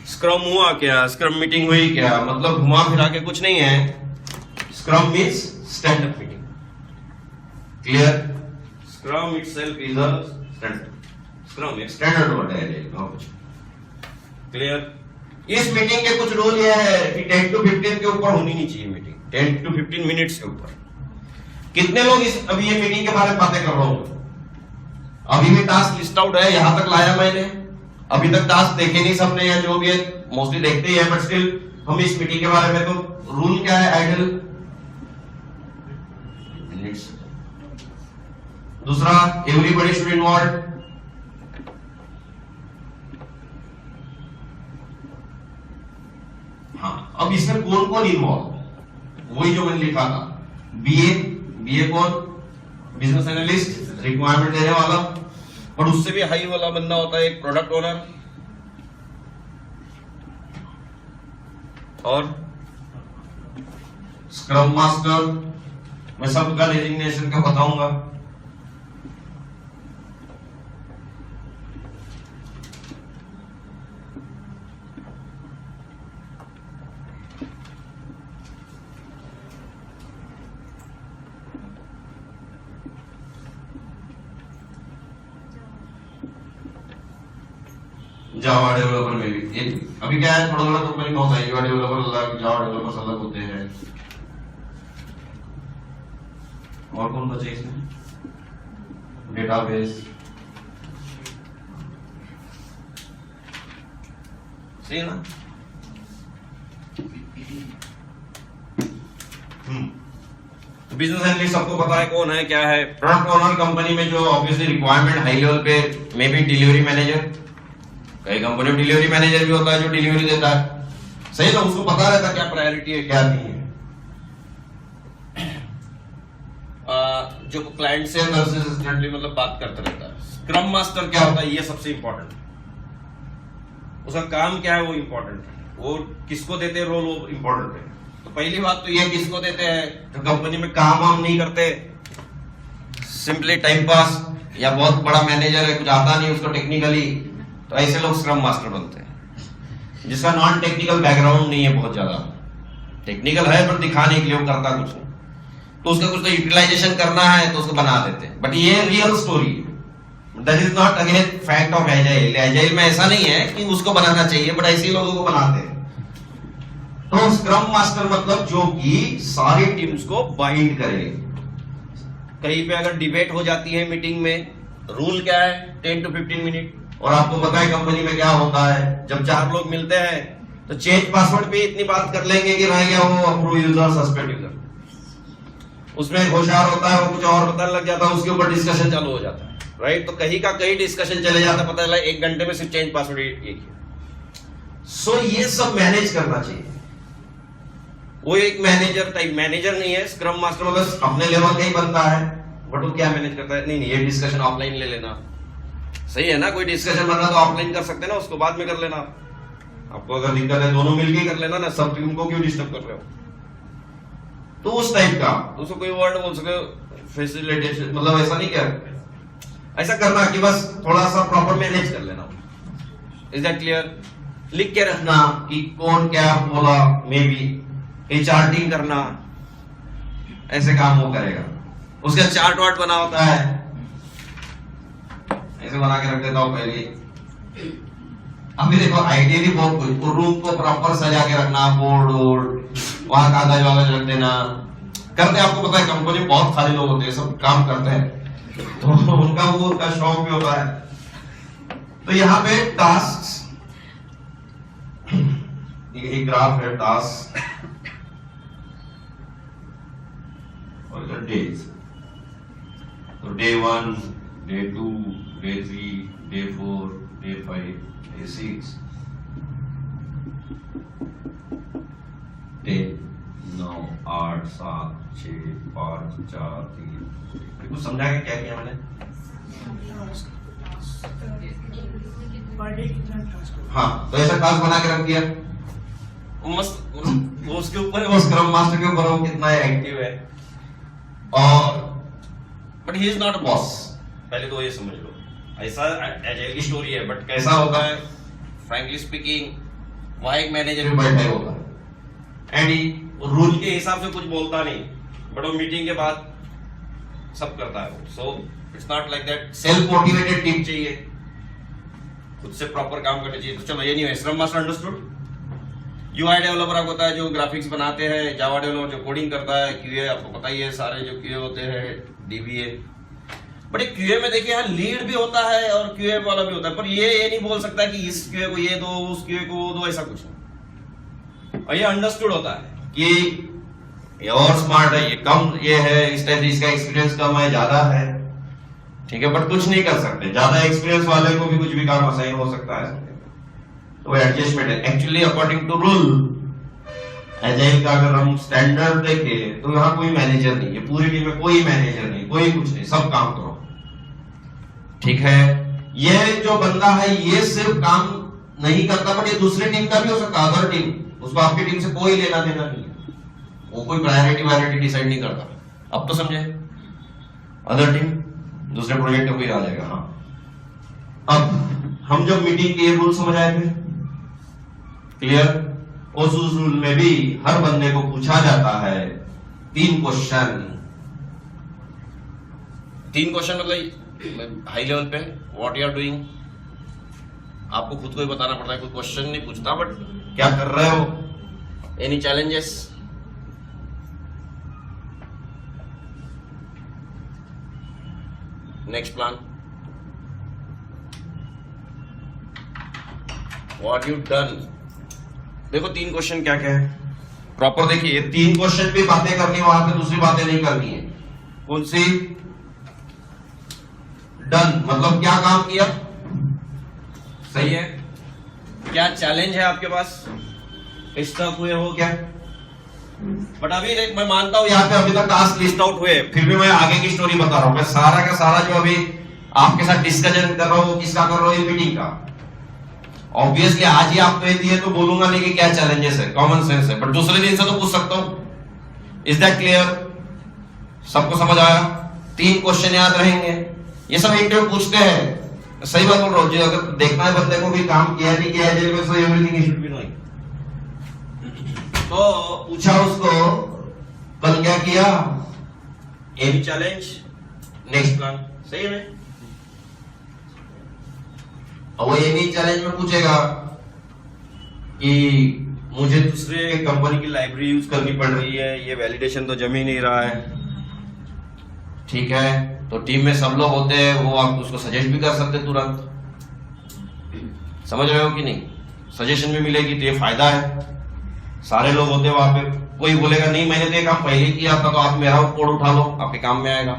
Speaker 4: स्क्रम हुआ क्या, स्क्रम मीटिंग हुई क्या, मतलब घुमा फिरा के कुछ नहीं है। Scrum means stand up meeting. Clear, scrum itself is a standard, scrum एक स्टैंडर्ड वर्ड है, कुछ क्लियर। इस मीटिंग के कुछ रूल ये है कि 10 to 15 के ऊपर होनी नहीं चाहिए मीटिंग, 10 to 15 मिनट्स के ऊपर। कितने लोग इस अभी ये मीटिंग के बारे में बातें कर रहा हूं, अभी भी टास्क लिस्ट आउट है, यहां तक लाया मैंने। अभी तक टास्क देखे नहीं सबने, या जो भी है मोस्टली देखते ही है, बट स्टिल हम इस मीटिंग के बारे में, तो रूल क्या है, आइडल मिनट्स। दूसरा, एवरीबॉडी शुड इन्वॉल्व। हाँ, अब इसमें कौन कौन इन्वॉल्व, वही जो मैंने लिखा था। बीए कौन, बिजनेस एनालिस्ट, रिक्वायरमेंट देने वाला, और उससे भी हाई वाला बंदा होता है एक प्रोडक्ट ओनर, और स्क्रम मास्टर। मैं सबका डेजिग्नेशन का बताऊंगा। जावा डेवलपर में भी अभी क्या है, थोड़ा थोड़ा कंपनी बहुत है, जावा डेवलपर अलग, जावा डेवलपर्स अलग होते हैं। और कौन बचे इसमें, डेटाबेस, सही है ना। बिजनेस एनालिस्ट सबको पता है कौन है, क्या है। प्रोडक्ट ओनर कंपनी में जो ऑब्वियसली रिक्वायरमेंट हाई लेवल पे, मे बी डिलीवरी मैनेजर, कई कंपनी में डिलीवरी मैनेजर भी होता है जो डिलीवरी देता है, सही ना, उसको पता रहता है क्या प्रायोरिटी है क्या नहीं है। जो क्लाइंट से मतलब बात करता रहता है। स्क्रम मास्टर क्या होता है, ये सबसे इंपॉर्टेंट, उसका काम क्या है वो इंपॉर्टेंट है, वो किसको देते हैं रोल, वो इंपॉर्टेंट है। तो पहली बात तो ये, किसको देते हैं, जो कंपनी में काम वाम नहीं करते, सिंपली टाइम पास, या बहुत बड़ा मैनेजर है, कुछ आता नहीं उसको टेक्निकली, तो ऐसे लोग स्क्रम मास्टर बनते हैं। जिसका नॉन टेक्निकल बैकग्राउंड नहीं है, बहुत ज्यादा टेक्निकल है पर दिखाने के लिए वो करता कुछ नहीं, तो उसका कुछ तो यूटिलाइजेशन करना है तो उसको बना देते हैं। बट ये रियल स्टोरी है, that is not again fact of agile. Agile में ऐसा नहीं है कि उसको बनाना चाहिए, बट ऐसे लोगों को बनाते हैं। तो स्क्रम मास्टर मतलब जो कि सारी टीम्स को बाइंड करे। कहीं पे अगर डिबेट हो जाती है मीटिंग में, रूल क्या है, 10 to 15 मिनट। और आपको पता है कंपनी में क्या होता है, जब 4 लोग मिलते हैं तो चेंज पासवर्ड पे इतनी बात कर लेंगे कि रह गया वो अप्रूव यूजर, सस्पेंड यूजर। उसमें होशियार होता है, वो कुछ और बताने लग जाता है, उसके ऊपर डिस्कशन चालू हो जाता है, राइट। तो कहीं का कहीं डिस्कशन चले जाता है, पता चला 1 घंटे में सिर्फ चेंज पासवर्ड ये किया। सो ये सब मैनेज करना चाहिए। वो एक मैनेजर टाइप, मैनेजर नहीं है स्क्रम मास्टर, मतलब अपने लेवल का ही बनता है, बट वो क्या मैनेज करता है, नहीं ये डिस्कशन ऑफलाइन ले लेना, सही है ना। कोई डिस्कशन बन रहा तो ऑफलाइन कर सकते हैं ना, उसको बाद में कर लेना। आपको अगर दिक्कत है दोनों मिलके कर लेना ना, सब टीम को क्यों डिस्टर्ब कर रहे हो। तो उस टाइप का, उसको कोई वर्ड बोल सके, फैसिलिटेशन, मतलब ऐसा नहीं, क्या ऐसा करना कि बस थोड़ा सा प्रॉपर मैनेज कर लेना। Is that clear. लिख के रखना कि कौन क्या बोला, मे बी चार्टिंग करना, ऐसे काम वो करेगा। उसका चार्ट वार्ट बना होता है, ऐसे बना के रख देता हूं पहले। अभी देखो आइडियली बहुत कुछ, रूम को प्रॉपर सजा के रखना, बोर्ड वोर्ड, वहां कागज वागज रख देना, करते। आपको पता है कंपनी में बहुत सारे लोग होते हैं, सब काम करते हैं, तो उनका वो उनका शौक भी होता है। तो यहाँ पे टास्क, एक ग्राफ है टास्क और डेज। तो day 1, day 2, day 3, day 4, day 5, day 6, 10, 9, 8, 7, 6, 5, 4, 3। कुछ समझा के क्या किया मैंने? हाँ, तो ऐसा टास्क बना के रख दिया, मस्त। वो उसके ऊपर है, वो स्क्रम मास्टर के ऊपर वो कितना एक्टिव है। और but he is not boss, पहले तो ये समझ लो। ऐसा एजाइल की स्टोरी है, बट कैसा होता है, फ्रैंकली स्पीकिंग, वहां एक मैनेजर भी बैठा होता है एंड रूल के हिसाब से कुछ बोलता नहीं, बट वो मीटिंग के बाद सब करता है वो। So it's not like that. Self motivated team चाहिए, खुद से प्रॉपर काम करना चाहिए। तो चलो ये नहीं है, scrum master understood. UI developer आपको पता है जो ग्राफिक्स बनाते हैं, जावा डेवलपर जो कोडिंग करता है, क्यूए आपको पता ही है, सारे जो क्यूए होते हैं, डीबीए। बट एक क्यूए में देखिए यहाँ लीड भी होता है और क्यूए वाला भी होता है, पर ये नहीं बोल सकता कि इस क्यूए को ये दो, उस क्यूए को वो दो, ऐसा कुछ नहीं। और ये अंडरस्टूड होता है कि ये और स्मार्ट है, ये कम ये है, इस टाइप से इसका एक्सपीरियंस कम है, ज्यादा है, ठीक है, बट कुछ नहीं कर सकते। ज्यादा एक्सपीरियंस वाले को भी कुछ भी काम असाइन हो सकता है, तो एडजस्टमेंट है। Actually according to rule agile का अगर हम स्टैंडर्ड देखें तो यहाँ कोई मैनेजर नहीं है, पूरी टीम में कोई मैनेजर नहीं, कोई कुछ नहीं, सब काम करो, ठीक है। ये जो बंदा है ये सिर्फ काम नहीं करता, बट ये दूसरी टीम का भी हो सकता है, अदर टीम, उसको आपकी टीम से कोई लेना देना नहीं है, वो कोई प्रायोरिटी डिसाइड नहीं करता। अब तो समझे, अदर टीम दूसरे प्रोजेक्ट में कोई आ जाएगा। हाँ, अब हम जब मीटिंग के रूल समझ आए थे, क्लियर। उस रूल में भी हर बंदे को पूछा जाता है 3 क्वेश्चन। 3 क्वेश्चन मतलब हाई लेवल पे व्हाट यू आर डूइंग, आपको खुद को ही बताना पड़ता है, कोई क्वेश्चन नहीं पूछता, बट क्या कर रहे हो, any challenges, next plan, what you done. देखो 3 क्वेश्चन क्या क्या है, प्रॉपर देखिए। 3 क्वेश्चन भी बातें करनी, वहां पे दूसरी बातें नहीं करनी है। कौन सी? डन मतलब क्या काम किया, सही है, क्या चैलेंज है आपके पास, स्टक हुए हो क्या। बट अभी मैं मानता हूं यहाँ पे अभी तक टास्क लिस्ट आउट हुए, फिर भी मैं आगे की स्टोरी बता रहा हूं। मैं सारा का सारा जो अभी आपके साथ डिस्कशन कर रहा हूं, किसका कर रहा हूं, मीटिंग का। ऑब्वियसली आज ही आपको ये दिए तो बोलूंगा नहीं कि क्या चैलेंजेस है, कॉमन सेंस है, बट दूसरे दिन से तो पूछ सकता हूं। Is that clear? सबको समझ आया? 3 क्वेश्चन याद रहेंगे, ये सब इंटरव्यू पूछते हैं। सही बात बोल रहा हूं, अगर देखना है बंदे को भी काम किया नहीं किया है, so everything he should be knowing. तो पूछा उसको, कल क्या किया, एनी चैलेंज, नेक्स्ट प्लान, सही है। और वो एनी चैलेंज में पूछेगा कि मुझे दूसरे कंपनी की लाइब्रेरी यूज करनी पड़ रही है, ये वैलिडेशन तो जम ही नहीं रहा है, ठीक है। तो टीम में सब लोग होते हैं, वो आप उसको सजेस्ट भी कर सकते तुरंत, समझ रहे हो कि नहीं। सजेशन भी मिलेगी तो ये फायदा है। सारे लोग होते हैं वहां पे, कोई बोलेगा नहीं मैंने तो ये काम पहले किया था, तो आप मेरा कोड उठा लो, आपके काम में आएगा,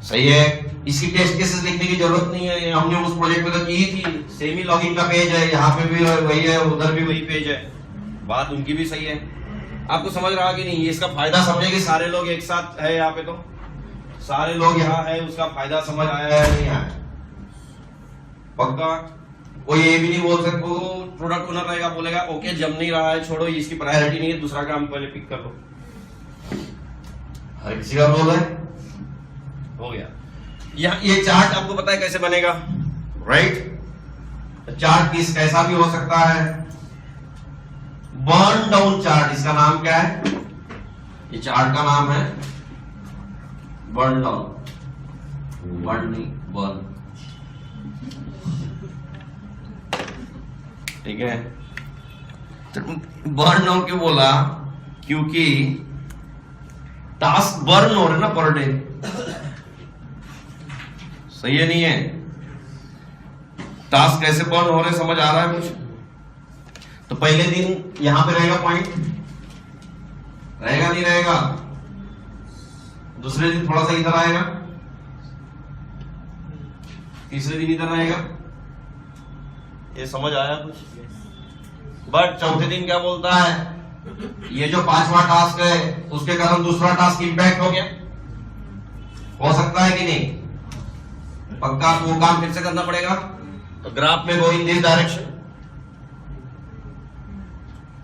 Speaker 4: सही है। इसकी टेस्ट केसेस लिखने की जरूरत नहीं है, हमने उस प्रोजेक्ट में तो की थी, सेम ही लॉगिन का पेज है, यहाँ पे भी वही है, उधर भी वही पेज है, बात उनकी भी सही है। आपको समझ रहा कि नहीं, इसका फायदा समझे कि सारे लोग एक साथ है यहाँ पे, तो सारे लोग यहाँ है, उसका फायदा समझ आया है नहीं आया, पक्का। कोई ये भी नहीं बोल सकते, प्रोडक्ट ओनर रहेगा बोलेगा ओके जम नहीं रहा है, छोड़ो इसकी प्रायोरिटी नहीं है, दूसरा काम पहले पिक कर लो। हर किसी का रोल है, हो गया। ये चार्ट आपको पता है कैसे बनेगा, राइट। चार्ट किस कैसा भी हो सकता है, बर्न डाउन चार्ट, इसका नाम क्या है, ये चार्ट का नाम है बर्न डाउन, बर्न नहीं बर्न, ठीक है। तो बर्न डाउन क्यों बोला, क्योंकि टास्क बर्न हो रहे ना पर डे, सही है नहीं है, टास्क कैसे बर्न हो रहे समझ आ रहा है कुछ। तो पहले दिन यहां पे रहेगा पॉइंट, रहेगा नहीं रहेगा, दूसरे दिन थोड़ा सा इधर आएगा, तीसरे दिन इधर आएगा, ये समझ आया कुछ। बट चौथे दिन क्या बोलता है, ये जो 5वां टास्क है उसके कारण दूसरा टास्क इंपैक्ट हो गया, हो सकता है कि नहीं? पक्का वो काम फिर से करना पड़ेगा। तो ग्राफ में गो इन दिस डायरेक्शन।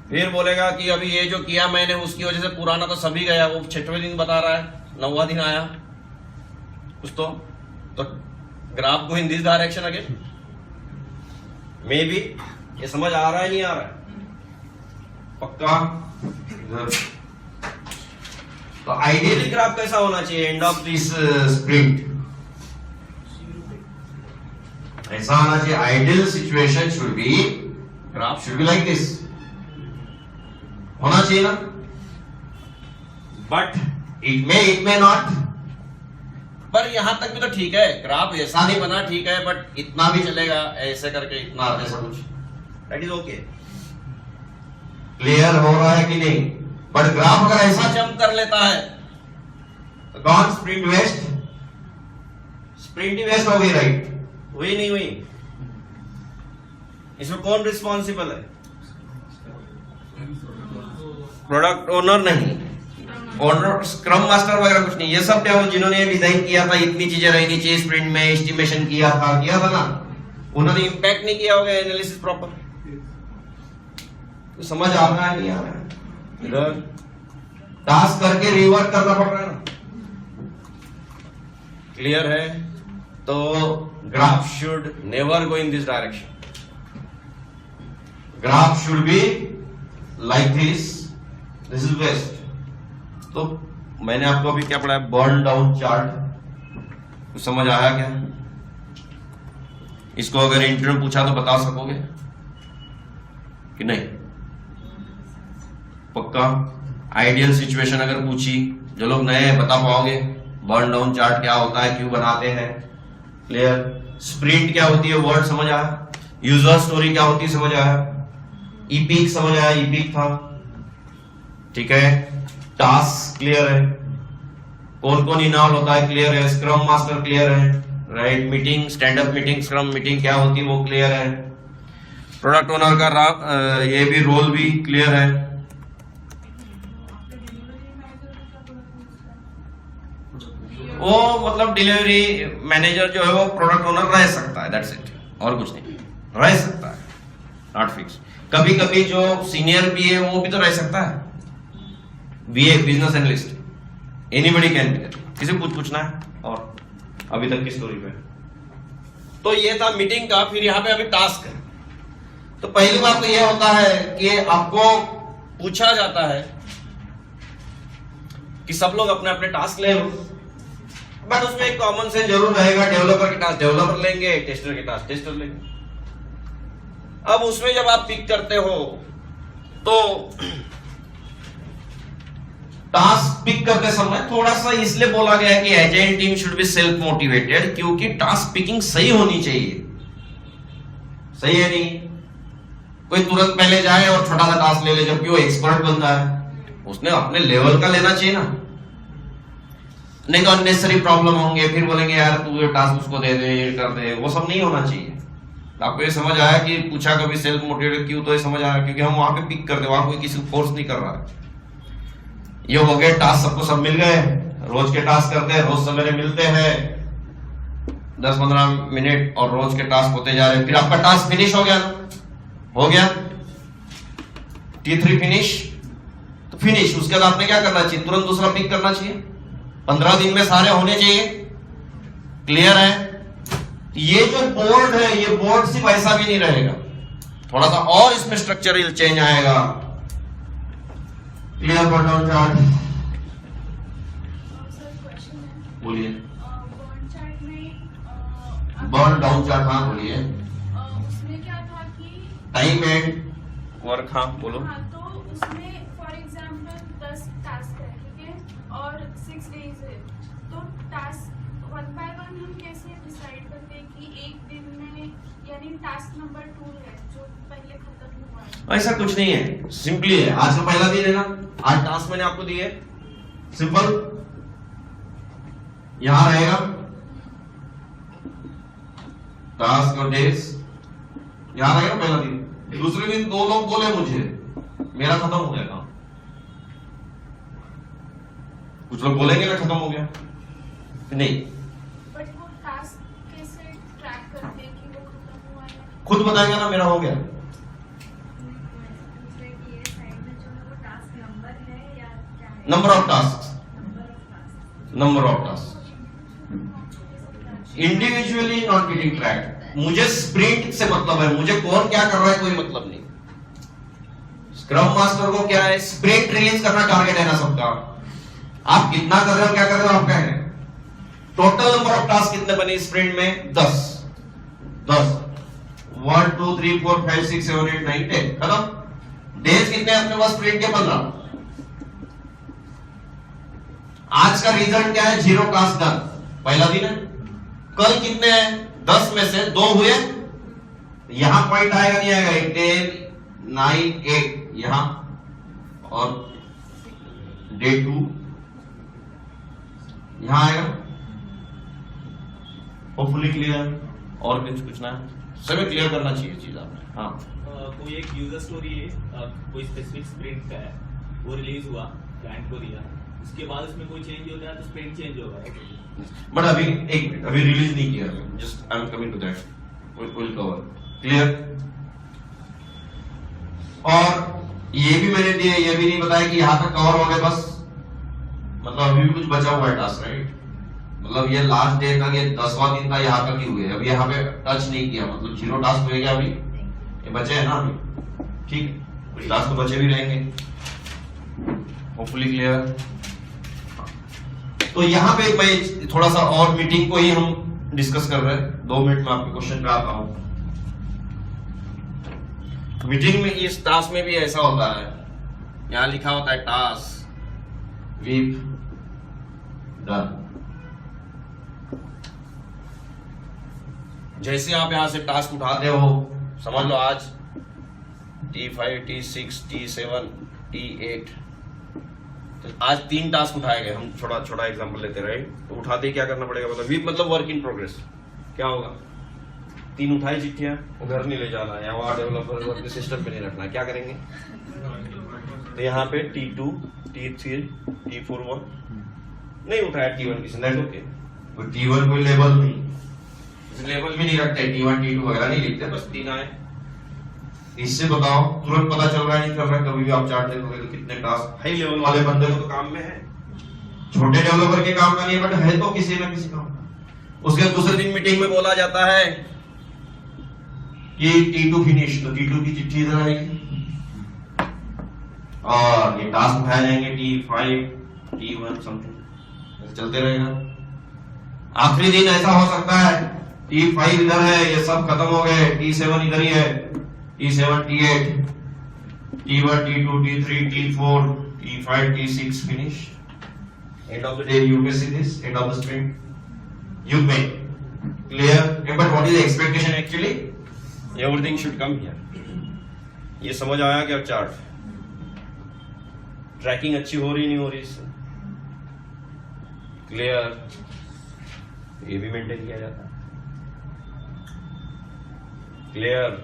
Speaker 4: फिर बोलेगा कि अभी ये जो किया मैंने उसकी वजह से पुराना तो सभी गया, वो 6वें दिन बता रहा है, 9वां दिन आया कुछ तो graph go in this direction again. May be ये समझ आ रहा है नहीं आ रहा है? पक्का। तो आइडियली ग्राफ कैसा होना चाहिए एंड ऑफ दिस स्प्रिंट? ऐसा होना चाहिए, ideal situation should be, graph should be like this, होना चाहिए ना। बट इट मे नॉट, पर यहां तक भी तो ठीक है, ग्राफ ऐसा नहीं बना ठीक है, बट इतना भी चलेगा, ऐसे करके इतना ऐसा कुछ, दैट इज ओके। क्लियर हो रहा है कि नहीं? बट ग्राफ अगर ऐसा जंप कर लेता है तो कौन स्प्रिंट वेस्ट? स्प्रिंट ही वेस्ट हो गई, राइट? हुई नहीं हुई? इसमें कौन रिस्पॉन्सिबल है? प्रोडक्ट ओनर नहीं, ऑर्डर स्क्रम मास्टर वगैरह कुछ नहीं, ये सब क्या जिन्होंने डिजाइन किया था, इतनी चीजें रहनी चाहिए स्प्रिंट में, एस्टिमेशन किया था ना, उन्होंने इंपैक्ट नहीं किया होगा एनालिसिस प्रॉपर। तो समझ आ रहा है नहीं आ रहा है? इधर टास्क करके रिवर्क करना पड़ रहा है ना। क्लियर है? तो graph should never go in this direction, graph should be like this, this is waste. तो मैंने आपको अभी क्या पढ़ाया, बर्न डाउन चार्ट, कुछ समझ आया क्या? इसको अगर इंटरव्यू पूछा तो बता सकोगे कि नहीं? पक्का। आइडियल सिचुएशन अगर पूछी, जो लोग नए हैं बता पाओगे बर्न डाउन चार्ट क्या होता है, क्यों बनाते हैं? क्लियर। स्प्रिंट क्या होती है, वर्ड समझ आया? यूजर स्टोरी क्या होती है समझ आया? ईपीक समझ आया, ईपीक था, ठीक है। टास्क क्लियर है, कौन कौन इन्वॉल्व होता है क्लियर है, स्क्रम मास्टर क्लियर है, right? Meeting, stand up meeting, scrum meeting क्या होती है वो क्लियर है। प्रोडक्ट ओनर का ये भी रोल भी क्लियर है। वो मतलब डिलीवरी मैनेजर जो है वो प्रोडक्ट ओनर रह सकता है, दैट्स इट, और कुछ नहीं, रह सकता है, नॉट फिक्स। कभी कभी जो सीनियर भी है वो भी तो रह सकता है, BA business analyst, anybody can be there. किसी को पूछना है और अभी तक की स्टोरी पे? तो ये था मीटिंग का। फिर यहाँ पे अभी टास्क है। तो पहली बात तो ये होता है कि आपको पूछा जाता है कि सब लोग अपने अपने टास्क ले लो, बट उसमें एक कॉमन सेंस जरूर रहेगा, डेवलपर के टास्क डेवलपर लेंगे, टेस्टर के टास्क टेस्टर लेंगे। अब उसमें जब आप पिक करते हो तो टास्क पिक करते समय थोड़ा सा इसलिए बोला गया है कि agile team should be self motivated, क्योंकि टास्क पिकिंग सही होनी चाहिए। सही है नहीं? कोई तुरंत पहले जाए और छोटा सा टास्क ले ले, जबकि वो एक्सपर्ट बंदा है, उसने अपने लेवल का लेना चाहिए ना। नहीं तो अननेसेसरी प्रॉब्लम होंगे, फिर बोलेंगे यार तू ये टास्क उसको दे दे, ये कर दे, वो सब नहीं होना चाहिए। आपको ये समझ आया कि पूछा कभी सेल्फ मोटिवेटेड क्यों? तो ये समझ आया क्योंकि हम वहां पे पिक करते, वहां कोई किसी को फोर्स नहीं कर रहा है। ये हो गए टास्क, सबको सब मिल गए, रोज के टास्क करते हैं, रोज सवेरे मिलते हैं 10-15 मिनट और रोज के टास्क होते जा रहे हैं। फिर आपका टास्क फिनिश हो गया ना? हो गया T3 फिनिश, तो फिनिश। उसके बाद आपने क्या करना चाहिए? तुरंत दूसरा पिक करना चाहिए, 15 दिन में सारे होने चाहिए। क्लियर है? ये जो बोर्ड है, ये बोर्ड सिर्फ ऐसा भी नहीं रहेगा, थोड़ा सा और इसमें स्ट्रक्चरल चेंज आएगा। Clear? Burn down chart
Speaker 3: sir question है,
Speaker 4: बोलिए।
Speaker 3: बर्न चार्ट में
Speaker 4: बर्न डाउन चार्ट, हाँ बोलिए।
Speaker 3: उसमें क्या था कि
Speaker 4: टाइम एंड वर्क, हाँ बोलो।
Speaker 3: हाँ, तो उसमें फॉर एग्जांपल 10 टास्क है, ठीक है, और 6 डेज है, तो टास्क वन बाय वन हम कैसे डिसाइड करते हैं कि एक दिन में, यानी टास्क नंबर 2 है जो पहले खत्म हुआ है?
Speaker 4: ऐसा कुछ नहीं है, सिंपली है। आज का पहला दिन है ना, आज टास्क मैंने आपको दिए, सिंपल यहां रहेगा टास्क और डेज, यहां रहेगा पहला दिन, दूसरे दिन 2 लोग बोले मुझे मेरा खत्म हो गया काम। कुछ लोग बोलेंगे ना खत्म हो गया, नहीं,
Speaker 3: बट वो टास्क कैसे ट्रैक करते हैं कि वो खत्म हुआ है?
Speaker 4: खुद बताएगा ना मेरा हो गया। Number of task, number of task individually not getting track. मुझे स्प्रिंट से मतलब है, मुझे कौन क्या कर रहा है कोई मतलब नहीं। स्क्रम मास्टर को क्या है, स्प्रिंट रिलीज करना टारगेट है ना सबका। आप कितना कर रहे हो, क्या कर रहे हो, आपका है। टोटल नंबर ऑफ टास्क कितने बने स्प्रिंट में? 10 1 2 3 4 5 6 7 8 9 10 खत्म। डेज कितने अपने पास स्प्रिंट के? 15। आज का रिजल्ट क्या है? 0 टास्क डन, पहला दिन है। कल कितने हैं? 10 में से 2 हुए, यहां पॉइंट आएगा नहीं आएगा? 10 9 8 यहां, और डे 2 यहां आएगा। Hopefully clear. और कुछ पूछना है? सभी क्लियर करना चाहिए चीज आपने। हाँ,
Speaker 6: कोई एक यूजर स्टोरी है, कोई स्पेसिफिक स्प्रिंट का है, वो रिलीज हुआ, क्लाइंट को दिया, उसके बाद उसमें कोई चेंज होता है तो स्प्रिंट चेंज होगा।
Speaker 4: बट अभी रिलीज नहीं किया, just I am coming to that, will cover. Clear. और ये भी मैंने दिया, ये भी नहीं बताया कि यहां तक कवर हो गए बस, मतलब अभी भी कुछ बचा हुआ है टास्क, राइट। मतलब ये लास्ट डे तक, ये 10वां दिन था, यहाँ तक ही हुए, अभी यहाँ पे टच नहीं किया, मतलब 0 टास्क हो गया अभी, ये बचे है ना अभी, ठीक। कुछ टास्क तो बचे भी रहेंगे, होपफुली क्लियर। तो यहाँ पे मैं थोड़ा सा और मीटिंग को ही हम डिस्कस कर रहे हैं। 2 मिनट में आपके क्वेश्चन पे आता हूं। मीटिंग में इस टास्क में भी ऐसा होता है, यहां लिखा होता है टास्क वीप डन। जैसे आप यहां से टास्क उठाते हो, समझ लो आज T5 T6 T7 T8, तो आज 3 टास्क उठाए गए। हम छोटा एग्जांपल लेते रहे, तो उठाते ही क्या करना पड़ेगा, मतलब वीक मतलब वर्क इन प्रोग्रेस। क्या होगा? 3 उठाई चिट्ठियां, उधर नहीं ले जाना है, या वहां डेवलपर अपने सिस्टम पे नहीं रखना है, क्या करेंगे? तो यहाँ पे T2 T3 T4 1 नहीं उठाया, T1 किसी ने, ओके, T1 कोई लेवल नहीं, लेवल भी नहीं रखते, T1 T2 वगैरह नहीं लिखते, बस 3 आए। इससे बताओ, तुरंत पता चल रहा है नहीं चल रहा है? कभी भी आप चार्ट देखोगे तो कितने टास्क हाई लेवल वाले बंदे को तो काम में है, छोटे डेवलपर के काम का नहीं, बट है तो किसी ना किसी काम। उसके दूसरे दिन मीटिंग में बोला जाता है कि T2 फिनिश, तो T2 की चिट्ठी इधर आएगी और ये टास्क उठाए जाएंगे, T5 T1 समथिंग, ऐसे चलते रहेगा। आखिरी दिन ऐसा हो सकता है T5 इधर है, ये सब खत्म हो गए, T7 इधर ही है, T7 T8 T1 T2 T3 T4 T5 T6 finish. End of the day you may see this, end of the sprint you may. Clear? Yeah, but what is the expectation actually? Everything should come here. ये समझ आया क्या? Chart trekking अच्छी हो रही नहीं हो रही इससे? क्लियर? ये भी मेंटेन किया जाता है। क्लियर?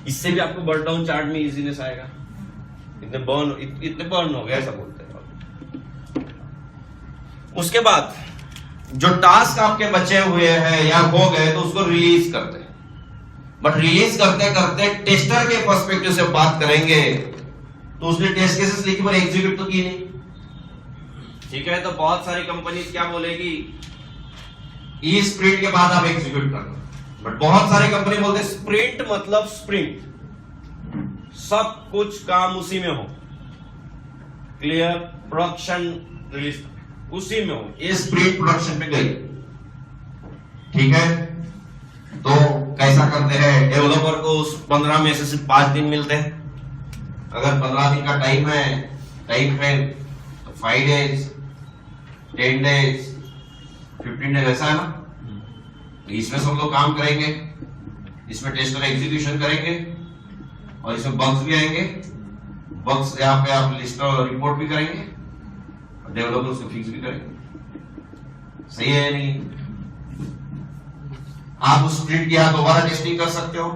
Speaker 4: इससे भी आपको बर्न डाउन चार्ट में इजीनेस आएगा। इतने बर्न हो गया ऐसा बोलते हैं। उसके बाद जो टास्क आपके बचे हुए हैं या हो गए तो उसको रिलीज करते हैं। बट रिलीज करते करते टेस्टर के पर्सपेक्टिव से बात करेंगे तो उसने टेस्ट केसेस लिखी पर एग्जीक्यूट तो की नहीं। ठीक है, तो बहुत सारी कंपनी क्या बोलेगी, इस स्प्रिंट के बाद आप एग्जीक्यूट करना। बट बहुत सारी कंपनी बोलते हैं स्प्रिंट मतलब स्प्रिंट, सब कुछ काम उसी में हो। क्लियर? प्रोडक्शन रिलीज उसी में हो, ये स्प्रिंट प्रोडक्शन पे गई। ठीक है, तो कैसा करते हैं? डेवलपर को उस 15 में से सिर्फ 5 दिन मिलते हैं। अगर 15 दिन का टाइम फ्रेम तो 5 डेज 10 डेज 15 डेज ऐसा है ना। इसमें सब लोग काम करेंगे, इसमें टेस्टर एग्जीक्यूशन करेंगे और इसमें बग्स भी आएंगे। बग्स यहाँ पे आप लिस्ट और रिपोर्ट भी करेंगे और डेवलपर उसको फिक्स भी करेंगे। सही है या नहीं? आप उस स्प्रिंट की यहाँ दोबारा टेस्टिंग कर सकते हो।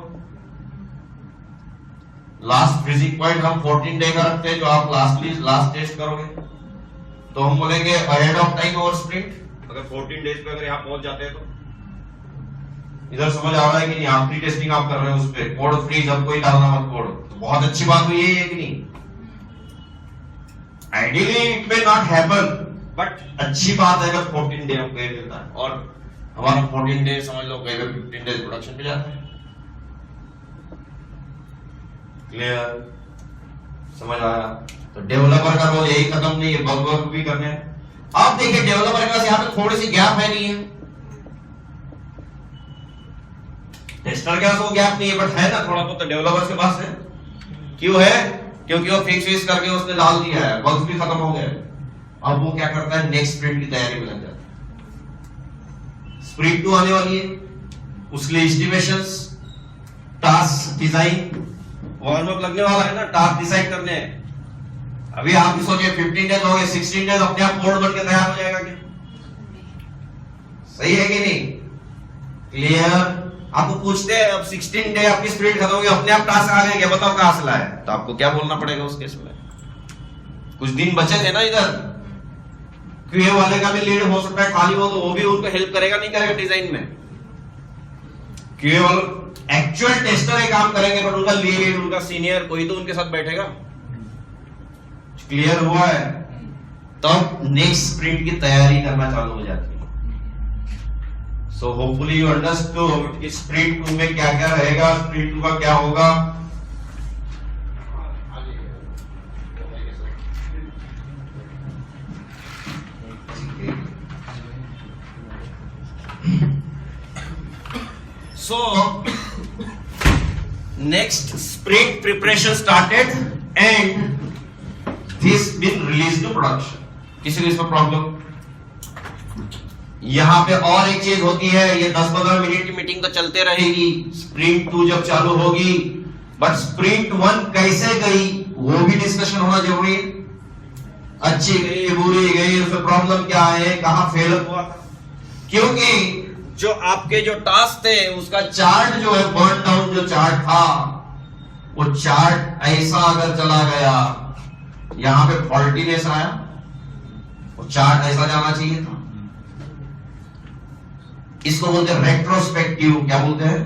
Speaker 4: लास्ट फ्रीजिंग पॉइंट हम 14 डे का रखते हैं, जो आप लास्ट टेस्ट करोगे तो हम बोलेंगे ahead of time over sprint. अगर 14 डेज पे अगर यहाँ पहुंच जाते हैं तो इधर समझ आ रहा है कि नहीं, आखिरी टेस्टिंग आप कर रहे हो उस पे कोड फ्रीज, अब कोई डालना मत कोड, तो बहुत अच्छी बात हुई है कि नहीं। Ideally it may not happen, but अच्छी बात है अगर 14 डे हमको ये मिलता है, और हमारा 14 डे समझ लो कई बार 15 डेज प्रोडक्शन पे जाता है। क्लियर, समझ आया? तो डेवलपर का रोल यही खत्म नहीं है, बग वर्क भी करने हैं। अब देखिए डेवलपर के पास यहाँ पे थोड़ी सी गैप है, नहीं है, टेस्टर के पास वो गैप नहीं है, बट है ना थोड़ा बहुत, तो डेवलपर के पास है। क्यों है? क्योंकि वो फिक्स करके उसने डाल दिया है, बग्स भी खत्म हो गए। अब वो क्या करता है, नेक्स्ट स्प्रिंट की तैयारी में लग जाता है। स्प्रिंट 2 आने वाली है, उसके लिए estimations, task design, warm up लगने वाला है ना, टास्क डिसाइड करने हैं। अभी आप भी सोचिए 15 डेज हो गए, 16 डेज अपने आप कोड बन के तैयार हो जाएगा क्या? सही है कि नहीं? क्लियर? आपको पूछते हैं अब 16 डे आपकी स्प्रिंट खत्म हो गई, अपने आप टास्क आ गए क्या, बताओ कहां से लाए, तो आपको क्या बोलना पड़ेगा उस केस में? कुछ दिन बचे थे ना इधर, क्यूए वाले का भी लीड हो सकता है खाली हो, तो वो भी उनको हेल्प करेगा नहीं करेगा डिजाइन में? क्यूए वाले एक्चुअल टेस्टर ये काम करेंगे, बट उनका लीड, उनका सीनियर कोई तो उनके साथ बैठेगा। क्लियर हुआ है? तब नेक्स्ट स्प्रिंट की तैयारी करना चालू हो जाती है। सो होपफुली यू अंडरस्टूड कि स्प्रिंट 2 में क्या क्या रहेगा, स्प्रिंट 2 का क्या होगा। So next sprint preparation started and this been released to production. किसी को इसमें प्रॉब्लम? यहां पे और एक चीज होती है, ये 10-15 मिनट की मीटिंग तो चलते रहेगी स्प्रिंट 2 जब चालू होगी, बट स्प्रिंट 1 कैसे गई वो भी डिस्कशन होना जरूरी है। अच्छी गई, बुरी गई, उसमें प्रॉब्लम क्या है, कहां फेल हुआ, क्योंकि जो आपके जो टास्क थे उसका चार्ट जो है, बर्न डाउन जो चार्ट था, वो चार्ट ऐसा अगर चला गया, यहां पे फॉल्टीनेस आया, वो चार्ट ऐसा जाना चाहिए था। इसको बोलते हैं रेट्रोस्पेक्टिव। क्या बोलते हैं?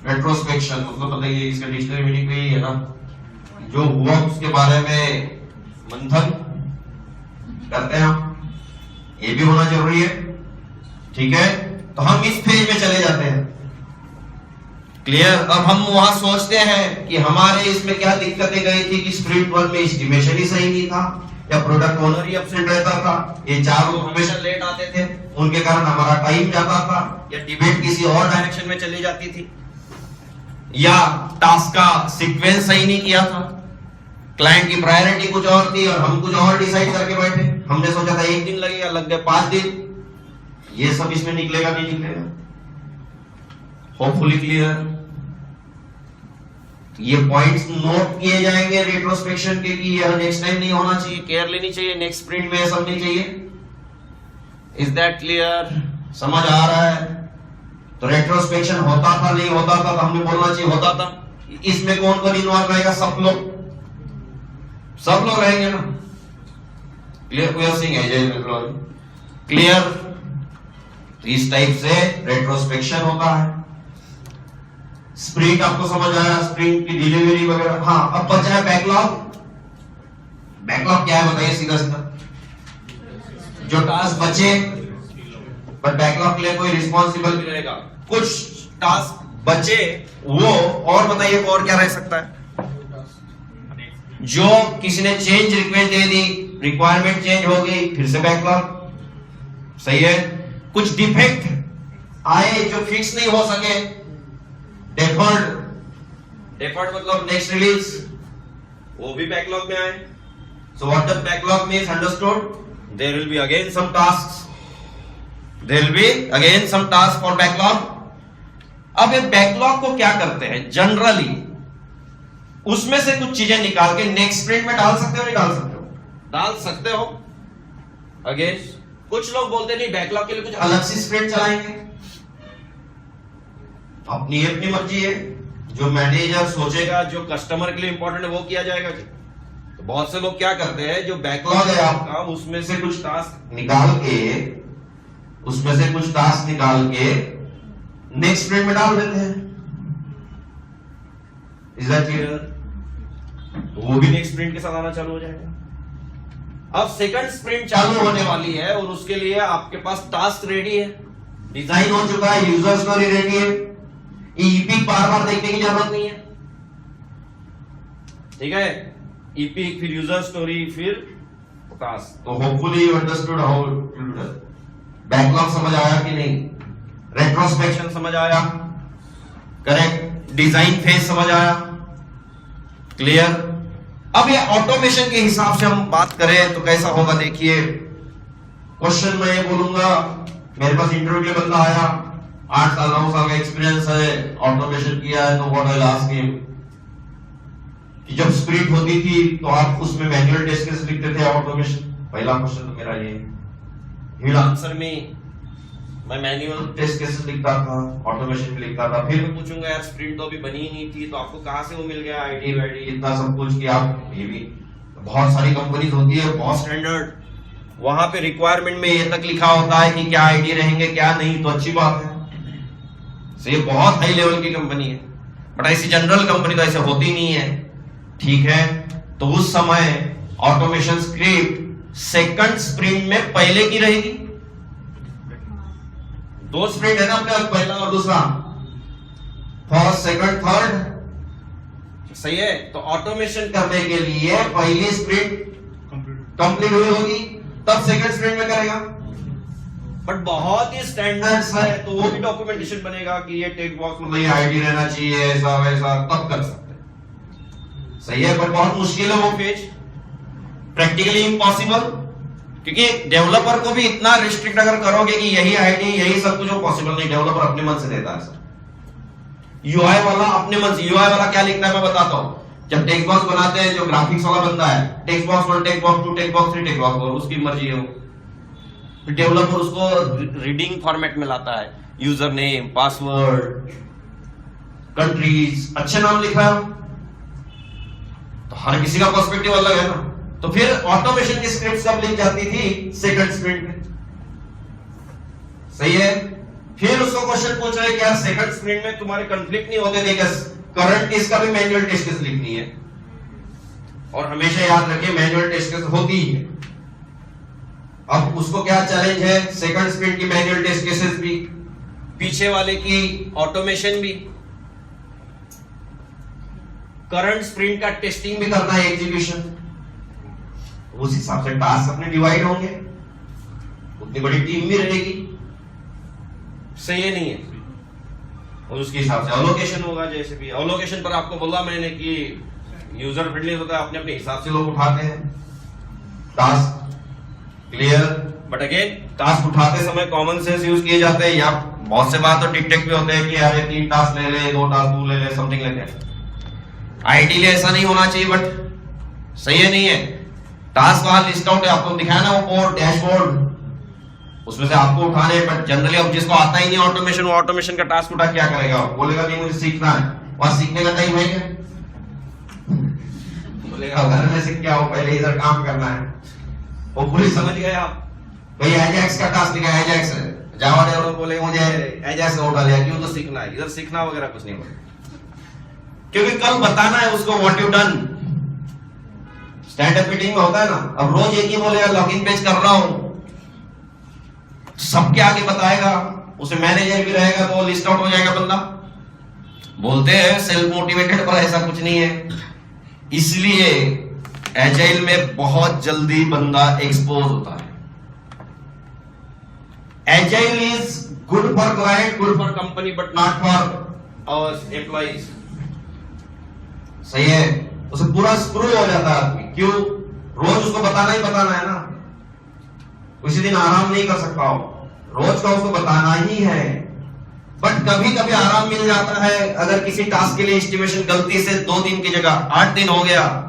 Speaker 4: रेट्रोस्पेक्शन। मतलब पता ही है, इसका डिक्शनरी मीनिंग भी है ना, जो हुआ उसके बारे में मंथन करते हैं हम, ये भी होना जरूरी है। ठीक है, तो हम इस फेज में चले जाते हैं। क्लियर? अब हम वहां सोचते हैं कि हमारे इसमें क्या दिक्कतें गई थी कि स्प्रिंट 1 में एस्टिमेशन ही सही नहीं था, या प्रोडक्ट ओनर ही एब्सेंट रहता था, ये 4 लोग हमेशा लेट आते थे, उनके कारण हमारा टाइम जाता था, या डिबेट किसी और डायरेक्शन में चली जाती थी, या टास्क का सीक्वेंस सही नहीं किया था, क्लाइंट की प्रायोरिटी कुछ और थी और हम कुछ और डिसाइड करके बैठे। हमने सोचा था 1 दिन लगेगा, लग गए 5 दिन। ये सब इसमें निकलेगा नहीं निकलेगा? Hopefully clear. ये पॉइंट्स नोट किए जाएंगे रेट्रोस्पेक्शन के कि यह नेक्स्ट टाइम नहीं होना चाहिए, केयर लेनी चाहिए, नेक्स्ट स्प्रिंट में सब नहीं चाहिए। Is that clear? समझ आ रहा है? तो रेट्रोस्पेक्शन होता था नहीं होता था, तो हमने बोलना चाहिए होता था। इसमें कौन कौन इन्वॉल्व रहेगा? सब लोग रहेंगे ना। Clear? We are seeing agile clear. तो इस टाइप से रेट्रोस्पेक्शन होता है। स्प्रिंट आपको समझ आया, स्प्रिंट की डिलीवरी वगैरह। हाँ, अब बचा है बैकलॉग। बैकलॉग क्या है बताइए सीधा सीधा? जो टास्क बचे, बट बैकलॉग के लिए कोई रिस्पॉन्सिबल भी रहेगा। कुछ टास्क बचे वो, और बताइए और क्या रह सकता है? जो किसी ने चेंज रिक्वेस्ट दे दी, रिक्वायरमेंट चेंज हो गई, फिर से बैकलॉग। सही है। कुछ डिफेक्ट आए जो फिक्स नहीं हो सके, डेफर्ड मतलब नेक्स्ट रिलीज, वो भी बैकलॉग में आए। So what the backlog means understood? There will be again some tasks, there will be again some task for backlog. अब ये बैकलॉग को क्या करते हैं जनरली? उसमें से कुछ चीजें निकाल के नेक्स्ट स्प्रिंट में डाल सकते हो, नहीं डाल सकते हो? डाल सकते हो। अगेन कुछ लोग बोलते नहीं, बैकलॉग के लिए कुछ अलग सी स्प्रिंट चलाएंगे, अपनी मर्जी है। जो मैनेजर सोचेगा जो कस्टमर के लिए इंपॉर्टेंट है वो किया जाएगा जी। तो बहुत से लोग क्या करते हैं, जो बैकलॉग है आपका उसमें से कुछ टास्क निकाल के नेक्स्ट स्प्रिंट में डाल देते हैं। Is that clear? वो भी नेक्स्ट स्प्रिंट के साथ आना चालू हो जाएगा। अब सेकंड स्प्रिंट चालू होने वाली है और उसके लिए आपके पास टास्क रेडी है, डिजाइन हो चुका है, यूजर स्टोरी रेडी है, ईपी बार बार देखने की जरूरत नहीं है। ठीक है, ईपी फिर यूजर स्टोरी फिर टास्क। तो hopefully you understood how backlog समझ आया कि नहीं, रेट्रोस्पेक्शन समझ आया, करेक्ट, डिजाइन फेज समझ आया, क्लियर। अब ये ऑटोमेशन के हिसाब से हम बात करें तो कैसा होगा, देखिए क्वेश्चन मैं ये बोलूंगा, मेरे पास इंटरव्यू के बंदा आया, 8 साल 9 साल का एक्सपीरियंस है, ऑटोमेशन किया है, तो व्हाट आई आस्क हिम कि जब स्प्रिंट होती थी तो आप उसमें मैनुअल टेस्ट केस लिखते थे ऑटोमेशन? पहला क्वेश्चन तो मेरा ये, ही विल आंसर मी, मैं मैनुअल टेस्ट केसेस लिखता था, ऑटोमेशन भी लिखता था। फिर मैं पूछूंगा यार स्प्रिंट तो अभी बनी ही नहीं थी, तो आपको कहां से वो मिल गया आईडी वाईडी इतना सब कुछ कि आप, ये भी बहुत सारी कंपनीज होती है, बहुत स्टैंडर्ड, वहां पे रिक्वायरमेंट में ये तक लिखा होता है कि क्या आईडी रहेंगे क्या नहीं, तो अच्छी बात है। तो ये बहुत हाई लेवल की कंपनी है, बट ऐसी जनरल कंपनी तो ऐसे होती नहीं है। ठीक है, तो उस समय ऑटोमेशन स्क्रिप्ट सेकंड स्प्रिंट में पहले की रहेगी। 2 स्प्रिंट है ना अपने, पहला और दूसरा, फर्स्ट सेकंड थर्ड, सही है। तो ऑटोमेशन करने के लिए पहली स्प्रिंट कंप्लीट हुई होगी, तब सेकंड स्प्रिंट में करेगा। बट बहुत ही स्टैंडर्ड्स है, तो वो भी डॉक्यूमेंटेशन बनेगा कि ये टेक बॉक्स में ये आईडी रहना चाहिए, ऐसा वैसा, तब कर सकते हैं, सही है। पर बहुत मुश्किल है वो पेज, प्रैक्टिकली इम्पॉसिबल, क्योंकि डेवलपर को भी इतना रिस्ट्रिक्ट अगर करोगे कि यही आईडी यही सब कुछ, वो पॉसिबल नहीं। डेवलपर अपने मन से देता है सर, यूआई वाला अपने मन से, यूआई वाला क्या लिखना है मैं बताता हूं। जब टेक्स्ट बॉक्स बनाते हैं, जो ग्राफिक्स वाला बंदा है, text box 1, text box 2, text box 3, text box 4, उसकी मर्जी है वो। डेवलपर उसको रीडिंग फॉर्मेट में लाता है, यूजर नेम, पासवर्ड, कंट्रीज, अच्छे नाम लिखा है, तो हर किसी का पर्सपेक्टिव अलग है ना। तो फिर ऑटोमेशन की स्क्रिप्ट कब लिख जाती थी? सेकंड स्प्रिंट में, सही है। फिर उसको क्वेश्चन पूछ रहे क्या सेकंड स्प्रिंट में तुम्हारे कंफ्लिक्ट नहीं होते थे क्या? करंट केस का भी मैनुअल टेस्ट केस लिखनी है, और हमेशा याद रखिए मैनुअल टेस्ट केस होती ही है। अब उसको क्या चैलेंज है? सेकंड स्प्रिंट की मैनुअल टेस्ट केसेस भी, पीछे वाले की ऑटोमेशन भी, करंट स्प्रिंट का टेस्टिंग भी करना है, एग्जीक्यूशन। उस हिसाब से टास्क अपने डिवाइड होंगे, उतनी बड़ी टीम भी रहेगी, सही है नहीं है? और उसके हिसाब से अलोकेशन होगा। जैसे भी अलोकेशन पर आपको बोला मैंने कि यूजर फ्रेंडली होता है, अपने अपने हिसाब से लोग उठाते हैं task, clear. But again task उठाते समय कॉमन सेंस यूज किए जाते हैं। यहाँ बहुत से बात तो टिक टिक पे होते हैं कि यार 3 टास्क ले ले, 2 टास्क तू ले ले, समथिंग लेते हैं। आइडियली ऐसा नहीं होना चाहिए, बट सही है नहीं है। टास्क वहां लिस्ट आउट है, आपको दिखाया ना वो बोर्ड, डैशबोर्ड, उसमें से आपको उठाने। बट जनरली अब जिसको आता ही नहीं ऑटोमेशन, वो ऑटोमेशन का टास्क उठा क्या करेगा? बोलेगा नहीं मुझे सीखना है, वहां सीखने का टाइम है क्या? बोलेगा घर में सीख क्या हो, पहले इधर काम करना है। वो पूरी समझ गए आप भाई, एजाक्स का टास्क लिखा है, एजाक्स जावा डेवलपर बोले मुझे एजाक्स का उठा लिया, क्यों? तो सीखना है, इधर सीखना वगैरह कुछ नहीं बोले, क्योंकि कल बताना है उसको what you done. Stand up meeting में होता है ना, अब रोज एक ही बोलेगा लॉगिन पेज कर रहा हूं, सबके आगे बताएगा, उसे मैनेजर भी रहेगा तो लिस्ट आउट हो जाएगा बंदा। बोलते हैं सेल्फ मोटिवेटेड, पर ऐसा कुछ नहीं है। इसलिए एजाइल में बहुत जल्दी बंदा एक्सपोज होता है। Agile is good for client, good for company, but not for our employees, सही है। उसे पूरा स्क्रू हो जाता है आदमी, क्यों? रोज उसको बताना ही बताना है ना, उसी दिन आराम नहीं कर सकता हो, रोज का उसको बताना ही है। बट कभी कभी आराम मिल जाता है, अगर किसी टास्क के लिए एस्टिमेशन गलती से 2 दिन की जगह 8 दिन हो गया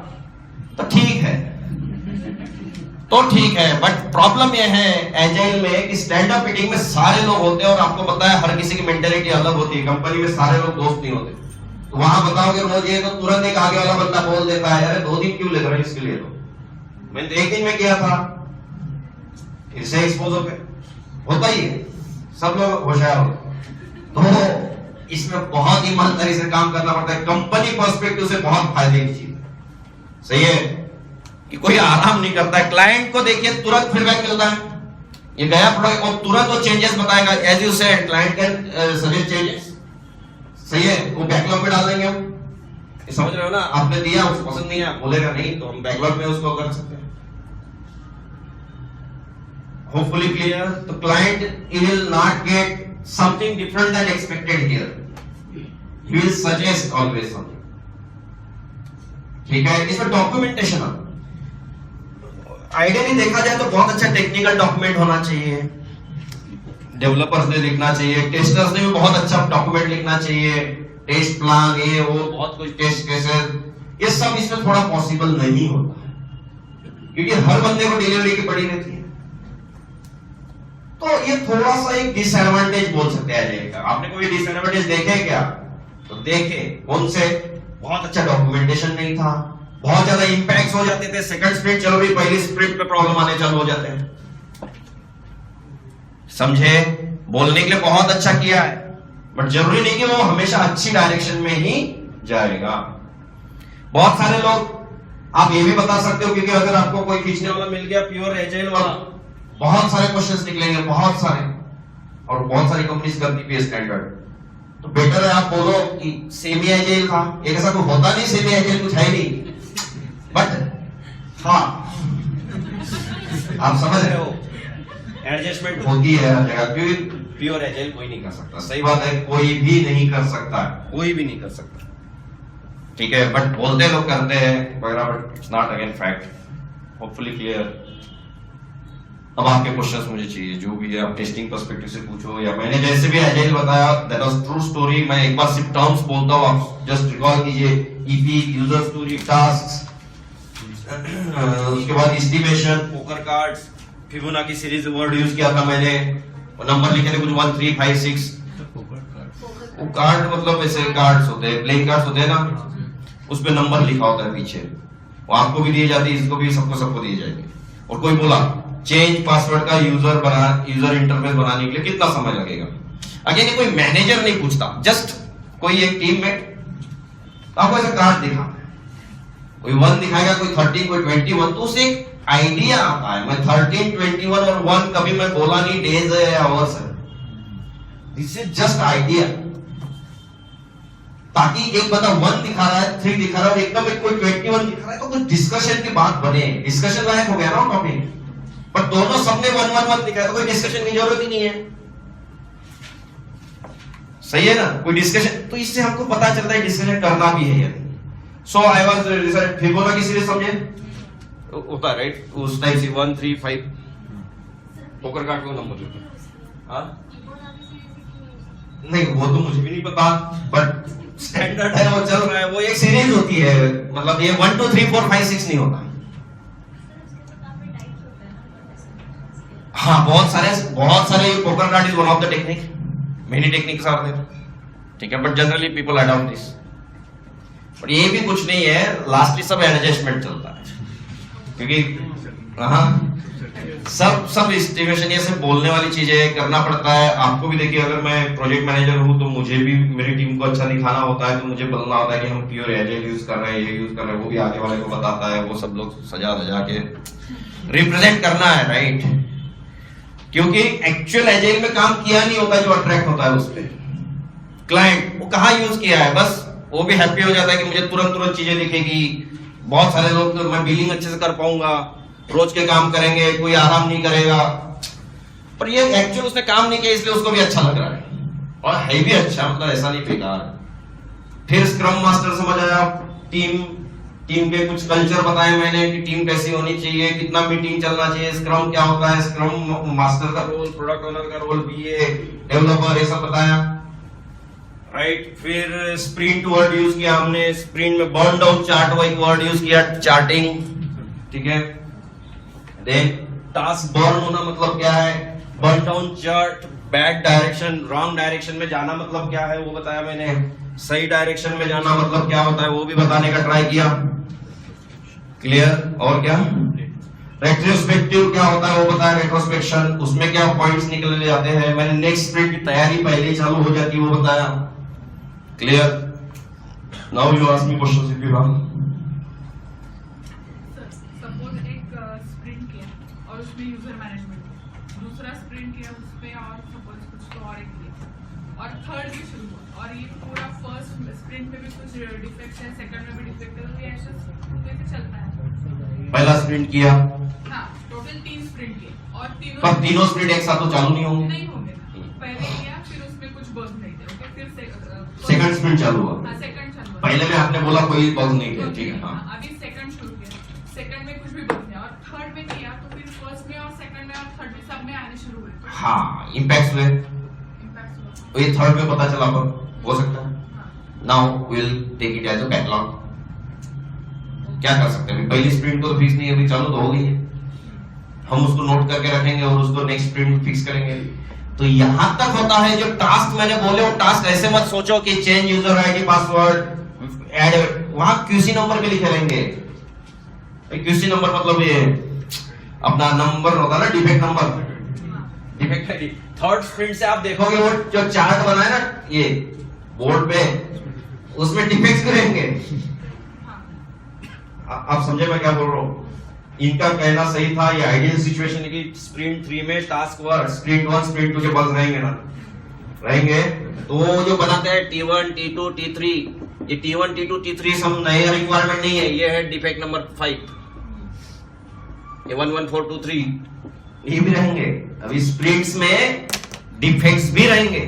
Speaker 4: तो ठीक है, तो ठीक है। बट प्रॉब्लम यह है एजाइल में कि स्टैंड अप मीटिंग में सारे लोग होते हैं, और आपको पता है हर किसी की मेंटेलिटी अलग होती है। कंपनी में सारे लोग दोस्त नहीं होते, तो वहां बताओगे रोज ये, तो तुरंत एक आगे वाला बंदा बोल देता है अरे 2 दिन क्यों लग रहा है इसके लिए, तो मैंने तो 1 दिन में किया था, फिर से एक्सपोज हो गए। होता ही है, सब लोग होशियार हो। तो इसमें बहुत ईमानदारी से काम करना पड़ता है, कंपनी पर्सपेक्टिव से बहुत फायदे की चीज है। सही है कि कोई आराम नहीं करता है। क्लाइंट को देखिए तुरंत फीडबैक मिलता है, ये गया प्रोडक्ट और तुरंत वो चेंजेस बताएगा। As you said client can suggest changes, सही है, वो बैकलॉग में डाल देंगे हम, ये समझ रहे हो ना। आपने दिया, उसको पसंद नहीं है, बोलेगा नहीं, तो हम बैकलॉग में उसको कर सकते हैं। Hopefully clear. The client will not get something different than expected here. He will suggest always something. ठीक है, इसमें डॉक्यूमेंटेशन आइडियली देखा जाए तो बहुत अच्छा टेक्निकल डॉक्यूमेंट होना चाहिए, डेवलपर्स ने लिखना चाहिए, टेस्टर्स ने भी बहुत अच्छा डॉक्यूमेंट लिखना चाहिए, टेस्ट प्लान, ये वो बहुत कुछ, टेस्ट केसेस, ये सब इसमें थोड़ा पॉसिबल नहीं होता है क्योंकि हर बंदे को डिलीवरी की पड़ी रहती है। तो ये थोड़ा सा एक डिसएडवांटेज बोल सकते हैं का। आपने कोई डिसएडवांटेज देखे क्या? तो देखे, कौन से? बहुत अच्छा डॉक्यूमेंटेशन नहीं था, बहुत ज्यादा इंपैक्ट्स हो जाते थे, सेकंड स्प्रिंट चलो भी, पहली स्प्रिंट पे प्रॉब्लम आने चालू हो जाते हैं। समझे? बोलने के लिए बहुत अच्छा किया है, बट जरूरी नहीं कि वो हमेशा अच्छी डायरेक्शन में ही जाएगा। बहुत सारे लोग, आप ये भी बता सकते हो, क्योंकि अगर आपको कोई खींचने वाला मिल गया प्योर एजाइल वाला, बहुत सारे क्वेश्चंस निकलेंगे, बहुत सारे, और बहुत सारी कंपनीज करती भी है स्टैंडर्ड। तो बेटर है आप बोलो कि सेमी एजाइल था, एक ऐसा कोई होता नहीं, सेमी एजाइल कुछ है नहीं, बट हाँ आप समझ रहे हो, एडजस्टमेंट होती है हर जगह, क्योंकि प्योर एजाइल कोई नहीं कर सकता। सही बात है, कोई भी नहीं कर सकता, कोई भी नहीं कर सकता, ठीक है, बट बोलते लोग करते हैं वगैरह, but it's not again fact. Hopefully clear. अब आपके क्वेश्चंस मुझे चाहिए, जो भी है आप टेस्टिंग पर्सपेक्टिव से पूछो, या मैंने जैसे भी एजाइल बताया दैट वाज ट्रू स्टोरी। मैं एक बार सिर्फ टर्म्स बोलता हूं, आप जस्ट रिकॉल कीजिए। ईपी, यूजर स्टोरी, टास्क, उसके बाद estimation, poker cards, Fibonacci series word use किया था मैंने, और नंबर लिखे थे कुछ 1 3 5 6। वो कार्ड मतलब ऐसे कार्ड्स होते हैं, प्लेइंग कार्ड्स होते हैं ना, उस पे नंबर लिखा होता है पीछे, वो आपको भी दिए जाती है, इसको भी, सबको दिए जाएंगे। और कोई बोला चेंज पासवर्ड का यूजर इंटरफेस बनाने के लिए कितना समय लगेगा? अगेन कोई मैनेजर नहीं पूछता, जस्ट कोई एक टीम में आपको ऐसा कार्ड दिखा, कोई 1 दिखाएगा, कोई 13, कोई 21, तो उसे एक आइडिया आता है। मैं 13, 21 और 1 कभी मैं बोला नहीं डेज है या आवर्स है, दिस इज जस्ट आइडिया, ताकि एक बंदा 1 दिखा रहा है, 3 दिखा रहा है, और एकदम एक कोई 21 दिखा रहा है, तो कुछ डिस्कशन की बात बने, डिस्कशन लायक हो गया ना टॉपिक। पर दोनों सबने 1 1 1 दिखाया, तो कोई डिस्कशन की जरूरत ही नहीं है, सही है ना, कोई डिस्कशन। तो इससे हमको पता चलता है डिस्कशन करना भी है या नहीं। So I was research Fibonacci series समझे होता है, राइट? उस टाइप से 1 3 5 पोकर कार्ड को नंबर देते हैं। हां, नहीं वो तो मुझे भी नहीं पता, बट स्टैंडर्ड है, वो चल रहा है, वो एक सीरीज होती है, मतलब ये 1 2 3 4 5 6 नहीं होता। हाँ, बहुत सारे poker card is one of the technique, many techniques are there, ठीक है, but generally people adopt this. पर ये भी कुछ नहीं है, लास्टली सब एडजस्टमेंट चलता है, क्योंकि हाँ सब एस्टिमेशन, ये सब बोलने वाली चीजें करना पड़ता है। आपको भी देखिए, अगर मैं प्रोजेक्ट मैनेजर हूँ तो मुझे भी मेरी टीम को अच्छा दिखाना होता है, तो मुझे बोलना होता है कि हम प्योर एजाइल यूज कर रहे हैं, ये यूज कर रहे हैं, वो भी आगे वाले को बताता है, वो सब लोग सजा के रिप्रेजेंट करना है, राइट? क्योंकि एक्चुअल एजाइल में काम किया नहीं होता, जो अट्रैक्ट होता है उस पे क्लाइंट, वो कहाँ यूज किया है, बस वो भी हैप्पी हो जाता है कि मुझे तुरंत चीजें दिखेगी। बहुत सारे लोग तो मैं बिलिंग अच्छे से कर पाऊंगा, रोज के काम करेंगे, कोई आराम नहीं करेगा, पर ये एक्चुअल उसने काम नहीं किया, इसलिए उसको भी अच्छा लग रहा है, और है भी अच्छा, मतलब ऐसा नहीं बेकार। फिर स्क्रम मास्टर समझ आया, टीम के कुछ कल्चर बताए मैंने कि टीम कैसी होनी चाहिए, कितना मीटिंग चलना चाहिए, स्क्रम क्या होता है, स्क्रम मास्टर का रोल, प्रोडक्ट ओनर का रोल, बीए, डेवलपर, ये सब बताया, राइट? फिर स्प्रिंट वर्ड यूज किया हमने, स्प्रिंट में बर्न डाउन चार्ट वो एक वर्ड यूज किया, चार्टिंग, ठीक है। देन टास्क बर्न होना मतलब क्या है, burn down chart, bad direction, wrong direction में जाना मतलब क्या है वो बताया मैंने। सही डायरेक्शन में जाना मतलब क्या होता है वो भी बताने का ट्राई किया। क्लियर? और क्या रेट्रोस्पेक्टिव क्या होता है वो बताया, रेट्रोस्पेक्शन उसमें क्या पॉइंट्स निकल जाते हैं, मैंने नेक्स्ट स्प्रिंट की तैयारी पहले ही चालू हो जाती है वो बताया। Clear? Now you ask me questions if you want.
Speaker 5: Suppose एक स्प्रिंट किया और उसमें यूजर मैनेजमेंट, दूसरा स्प्रिंट किया उसपे और सपोज कुछ तो और एक किया और थर्ड भी शुरू हुआ और ये पूरा फर्स्ट स्प्रिंट में भी कुछ डिफेक्ट है, सेकंड में भी डिफेक्ट है, तो ये ऐसे चलता है।
Speaker 4: पहला स्प्रिंट किया,
Speaker 5: हाँ टोटल 3 स्प्रिंट किए और
Speaker 4: पर तीनों स्प्रिंट एक साथ तो चालू नहीं होंगे।
Speaker 5: नहीं होंगे ना। पहले किया फिर उसमें कुछ बग नहीं थे, ओके, फिर
Speaker 4: सेकंड स्प्रिंट चालू हुआ,
Speaker 5: हाँ सेकंड चालू हुआ।
Speaker 4: पहले में आपने बोला कोई बग नहीं थे, ठीक है। हाँ
Speaker 5: अभी सेकंड शुरू किया, सेकंड में कुछ भी बग नहीं और थर्ड में किया तो फिर फर्स्ट में और सेकंड में और थर्ड में सब में आने शुरू हुए।
Speaker 4: हाँ इम्पैक्ट हुए,
Speaker 5: इम्पैक्ट हुआ।
Speaker 4: तो ये थर्ड में पता चला पर हो सकता है।
Speaker 5: हाँ।
Speaker 4: Now will take it as a backlog. क्या कर सकते हैं, पहली स्प्रिंट को तो फिक्स नहीं, अभी चालू तो हो गई है, हम उसको नोट करके रखेंगे और उसको नेक्स्ट स्प्रिंट फिक्स करेंगे। तो यहां तक होता है। जो टास्क मैंने बोले वो टास्क ऐसे मत सोचो कि change user ID password add, वहां क्यूसी नंबर भी लिखे रहेंगे। क्यूसी नंबर मतलब ये अपना नंबर होता है ना, defect number, defect ID. Third sprint से आप देखोगे वो जो चार्ट बना है ना ये बोर्ड पे, उसमें डिफेक्ट्स भी रहेंगे। आप समझे मैं क्या बोल रहा हूँ? इनका कहना सही था, ये आइडियल सिचुएशन है कि स्प्रिंट 3 में टास्क वर्क स्प्रिंट 1 स्प्रिंट 2 के बग रहेंगे ना, रहेंगे। तो जो बनाते हैं T1 T2 T3, ये T1 T2 T3 सब नए रिक्वायरमेंट नहीं है, ये है डिफेक्ट नंबर 5, ये 1 1 4 2 3 ये भी रहेंगे। अभी स्प्रिंट्स में डिफेक्ट्स भी रहेंगे।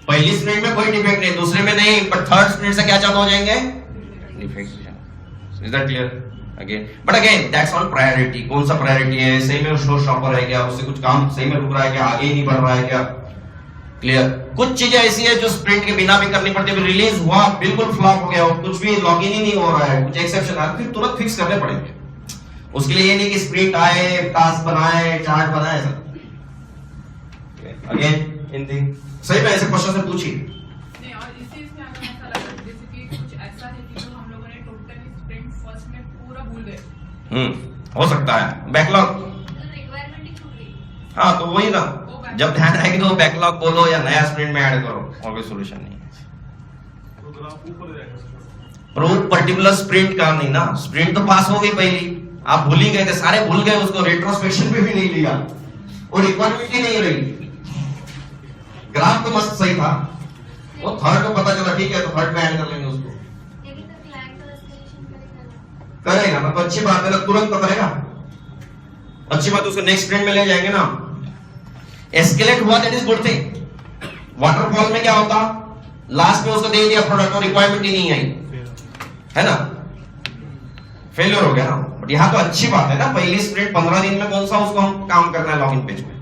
Speaker 4: पहली स्प्रिंट में कोई डिफेक्ट नहीं, दूसरे में नहीं, पर थर्ड स्प्रिंट से क्या चालू हो जाएंगे, defects. Is that clear? Again but again that's on priority. कौन सा प्रायोरिटी है, सही में शो स्टॉपर है क्या, उससे कुछ काम सही में रुक रहा है क्या, आगे ही नहीं बढ़ रहा है क्या? क्लियर? कुछ चीजें ऐसी है जो स्प्रिंट के बिना भी करनी पड़ती है। रिलीज हुआ बिल्कुल फ्लॉप हो गया और कुछ भी लॉगिन ही नहीं हो रहा है, कुछ एक्सेप्शन आ, फिर तुरंत फिक्स करने पड़ेंगे। उसके लिए ये नहीं कि स्प्रिंट आए, टास्क बनाए, चार्ट बनाए सब। अगेन इन थिंग सही में ऐसे क्वेश्चन से पूछिए।
Speaker 5: नहीं, और इसी इसमें अगर ऐसा लगा जैसे कि कुछ ऐसा है कि जो हम लोगों ने टोटली स्प्रिंट फर्स्ट में पूरा भूल गए।
Speaker 4: हो सकता है बैकलॉग।
Speaker 3: रिक्वायरमेंट ही छूट गई।
Speaker 4: हाँ तो वही ना, जब ध्यान आएगी तो बैकलॉग बोलो या नया स्प्रिंट में ऐड करो, और कोई सॉल्यूशन नहीं है। पर्टिकुलर स्प्रिंट का नहीं ना, स्प्रिंट तो पास हो गई पहली, आप भूल ही गए थे, सारे भूल गए उसको, रेट्रोस्पेक्शन पे भी नहीं लिया, वो रिक्वायरमेंट ही नहीं रही। ग्राफ तो मस्त सही था, वो थर्ड को पता चला, ठीक है तो थर्ड में ऐड कर लेंगे उसको।
Speaker 3: लेकिन तो क्लाइंट का एस्केलेशन करेगा
Speaker 4: करेगा ना, तो अच्छी बात है, तुरंत तो करेगा, अच्छी बात, उसको नेक्स्ट स्प्रिंट में ले जाएंगे ना। एस्केलेट हुआ that is good thing. Waterfall में क्या होता, लास्ट में उसको दे दिया प्रोडक्ट और रिक्वायरमेंट ही नहीं आई, है ना, फेलियर हो गया ना। बट यहाँ तो अच्छी बात है ना, पहली स्प्रिंट 15 दिन में कौन सा उसको हम काम करना है लॉगिन पेज में,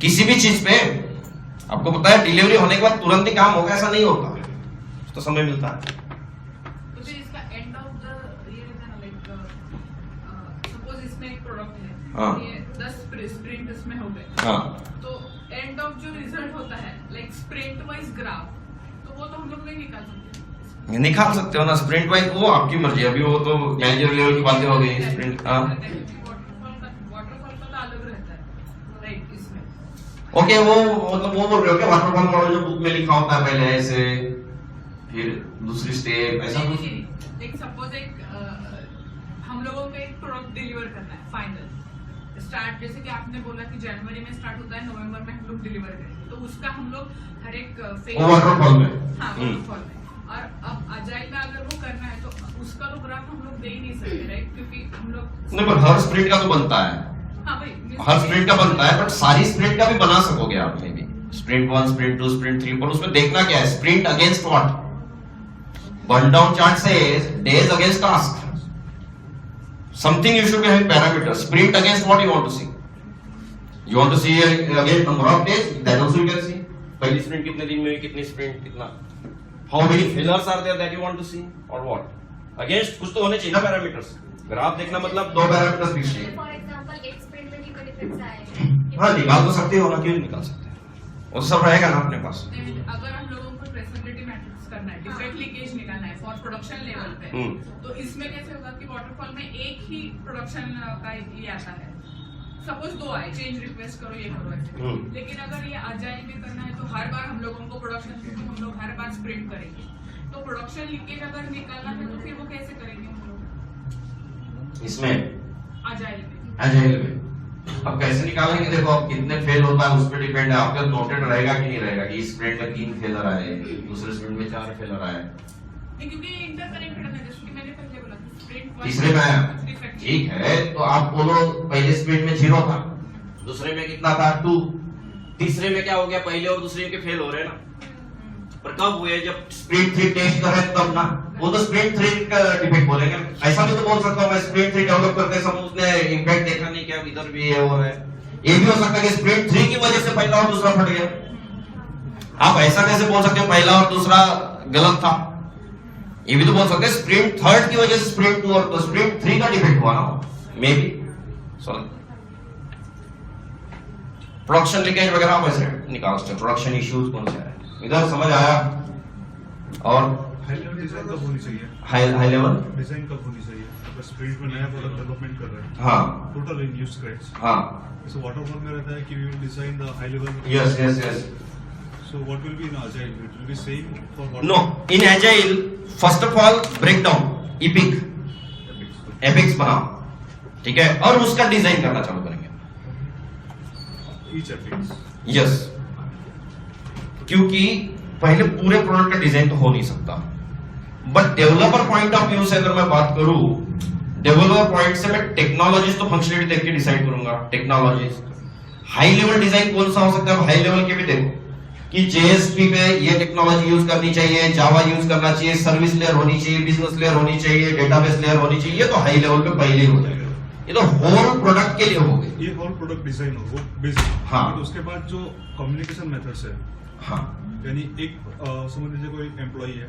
Speaker 4: किसी भी चीज पे आपको पता है डिलीवरी होने के बाद तुरंत ही काम होगा, ऐसा नहीं होता, तो समय मिलता है।
Speaker 5: तो फिर इसका एंड ऑफ द ये रहता है ना, लाइक सपोज इसमें एक प्रोडक्ट है,
Speaker 4: हाँ।
Speaker 5: ये 10 स्प्रिंट इसमें हो गए,
Speaker 4: हाँ
Speaker 5: तो एंड ऑफ जो रिजल्ट होता है लाइक स्प्रिंट वाइज ग्राफ, तो वो तो हम लोग नहीं निकाल सकते।
Speaker 4: निकाल सकते हो ना स्प्रिंट वाइज, वो आपकी मर्जी, अभी वो तो मैनेजर लेवल की बातें हो गई स्प्रिंट। हाँ
Speaker 5: वाटरफॉल का तो अलग रहता है, राइट? इसमें
Speaker 4: ओके, वो मतलब वो बोल रहे हो क्या, वाटरफॉल मॉडल जो बुक में लिखा होता है पहले ऐसे, फिर दूसरी स्टेप ऐसा कुछ?
Speaker 5: लाइक सपोज एक हम लोगों को एक प्रोडक्ट डिलीवर करना है फाइनल स्टार्ट, जैसे कि आपने बोला कि जनवरी में स्टार्ट होता है, नवंबर में हम लोग डिलीवर करेंगे, तो उसका हम लोग हर एक
Speaker 4: वो वाटरफॉल में,
Speaker 5: हाँ वाटरफॉल में। और अब अजाइल में अगर वो करना है तो उसका तो ग्राफ हम लोग दे ही नहीं सकते, राइट? क्योंकि हम लोग
Speaker 4: नहीं, पर हर स्प्रिंट का तो बनता है,
Speaker 5: हाँ भाई
Speaker 4: हर स्प्रिंट का बनता है, बट सारी स्प्रिंट का भी बना सकोगे आप, maybe sprint 1 sprint 2 sprint 3, पर उसमें देखना क्या है, sprint against what. Burn down chart says days against task, something you should be having parameter, sprint against what you want to see, you want to see against number of days, that also you can see, पहली sprint कितने दिन में, कितनी sprint, कितना, how many failures are there that you want to सी, और what against, कुछ तो होने चाहिए ना पैरामीटर्स। ग्राफ देखना मतलब 2 पैरामीटर्स फिक्स चाहिए।
Speaker 3: फॉर एग्जांपल एक स्प्रिंट में कितने डिफरेंस आए,
Speaker 4: हाँ निकाल तो सकते हो ना, क्यों नहीं निकाल सकते, वो सब रहेगा ना अपने पास।
Speaker 5: अगर हम लोगों को ट्रेसेबिलिटी मैटर डिफेक्ट लीकेज निकालना है फॉर प्रोडक्शन लेवल पे, तो इसमें कैसे होगा कि वाटरफॉल में एक ही प्रोडक्शन का ये आता है, सपोज 2 आए, चेंज रिक्वेस्ट करो, ये करो ऐसे। लेकिन अगर ये अजाइल में करना है तो हर बार हम लोगों को प्रोडक्शन, क्योंकि हम लोग हर बार स्प्रिंट करेंगे, तो प्रोडक्शन लीकेज अगर निकालना है तो फिर वो कैसे करेंगे हम लोग
Speaker 4: इसमें
Speaker 5: अजाइल में?
Speaker 4: अजाइल में अब कैसे निकालेंगे? देखो अब कितने फेल होता है उस पर डिपेंड है। आपका नोटेड रहेगा कि नहीं रहेगा कि इस स्प्रिंट में 3 फेलर आए, दूसरे स्प्रिंट में 4 फेलर आए,
Speaker 5: नहीं, क्योंकि इंटरकनेक्टेड है, जैसे कि मैंने पहले बोला था, स्प्रिंट
Speaker 4: तीसरे में आया, ठीक है। तो आप बोलो पहले स्प्रिंट में 0 था, दूसरे में कितना था 2, तीसरे में क्या हो गया, पहले और दूसरे के फेल हो रहे हैं ना। पर कब हुए? जब स्प्रिंट 3 टेस्ट कर रहे हैं तब ना, वो तो स्प्रिंट 3 का डिफेक्ट बोलेंगे। ऐसा भी तो बोल सकता हूँ मैं, स्प्रिंट 3 डेवलप करते समय उसने इम्पैक्ट देखा नहीं क्या इधर भी है और है। ये भी हो सकता है कि स्प्रिंट 3 की वजह से पहला और दूसरा फट गया। आप ऐसा कैसे बोल सकते हो पहला और दूसरा गलत था? ये भी तो बोल सकते हैं स्प्रिंट 3 की वजह से स्प्रिंट 2 और स्प्रिंट 3 का डिफेक्ट हुआ ना, may be. Sorry, production leakage वगैरह आप ऐसे निकाल सकते हैं। प्रोडक्शन इश्यूज कौन से है इधर, समझ आया? और
Speaker 7: हाई लेवल डिजाइन कब होनी चाहिए?
Speaker 4: हाई लेवल
Speaker 7: डिजाइन कब होनी चाहिए? अगर स्प्रिंट में नया प्रोडक्ट डेवलपमेंट कर रहे हैं,
Speaker 4: हाँ
Speaker 7: टोटल इन न्यू स्क्रैच,
Speaker 4: हाँ,
Speaker 7: जैसे वाटरफॉल में रहता है कि we will design the high level.
Speaker 4: Yes yes yes.
Speaker 7: So what will be in agile? It will be same for
Speaker 4: no, in agile first of all break down epics बनाओ, ठीक है, और उसका डिजाइन करना चालू करेंगे।
Speaker 7: ईच एपिक्स,
Speaker 4: यस, क्योंकि पहले पूरे प्रोडक्ट का डिजाइन तो हो नहीं सकता, but developer point of view से अगर मैं बात करूं, डेवलपर पॉइंट से मैं टेक्नोलॉजीज तो फंक्शनलिटी देख के डिसाइड करूंगा। टेक्नोलॉजीज हाई लेवल डिजाइन कौन सा हो सकता है? हाई लेवल के भी देखो कि जेएसपी पे ये टेक्नोलॉजी यूज करनी चाहिए, जावा यूज करना चाहिए, सर्विस लेयर होनी चाहिए, बिजनेस लेयर होनी चाहिए, डेटाबेस लेयर होनी चाहिए। ये तो हाई लेवल पे पहले ही हो जाएगा। ये तो होल प्रोडक्ट के लिए हो गए,
Speaker 7: ये होल प्रोडक्ट डिजाइन हो, वो बेसिक।
Speaker 4: हाँ।
Speaker 7: तो उसके बाद जो कम्युनिकेशन मेथड्स है,
Speaker 4: हाँ
Speaker 7: यानी एक समझ लीजिए कोई एम्प्लॉई है,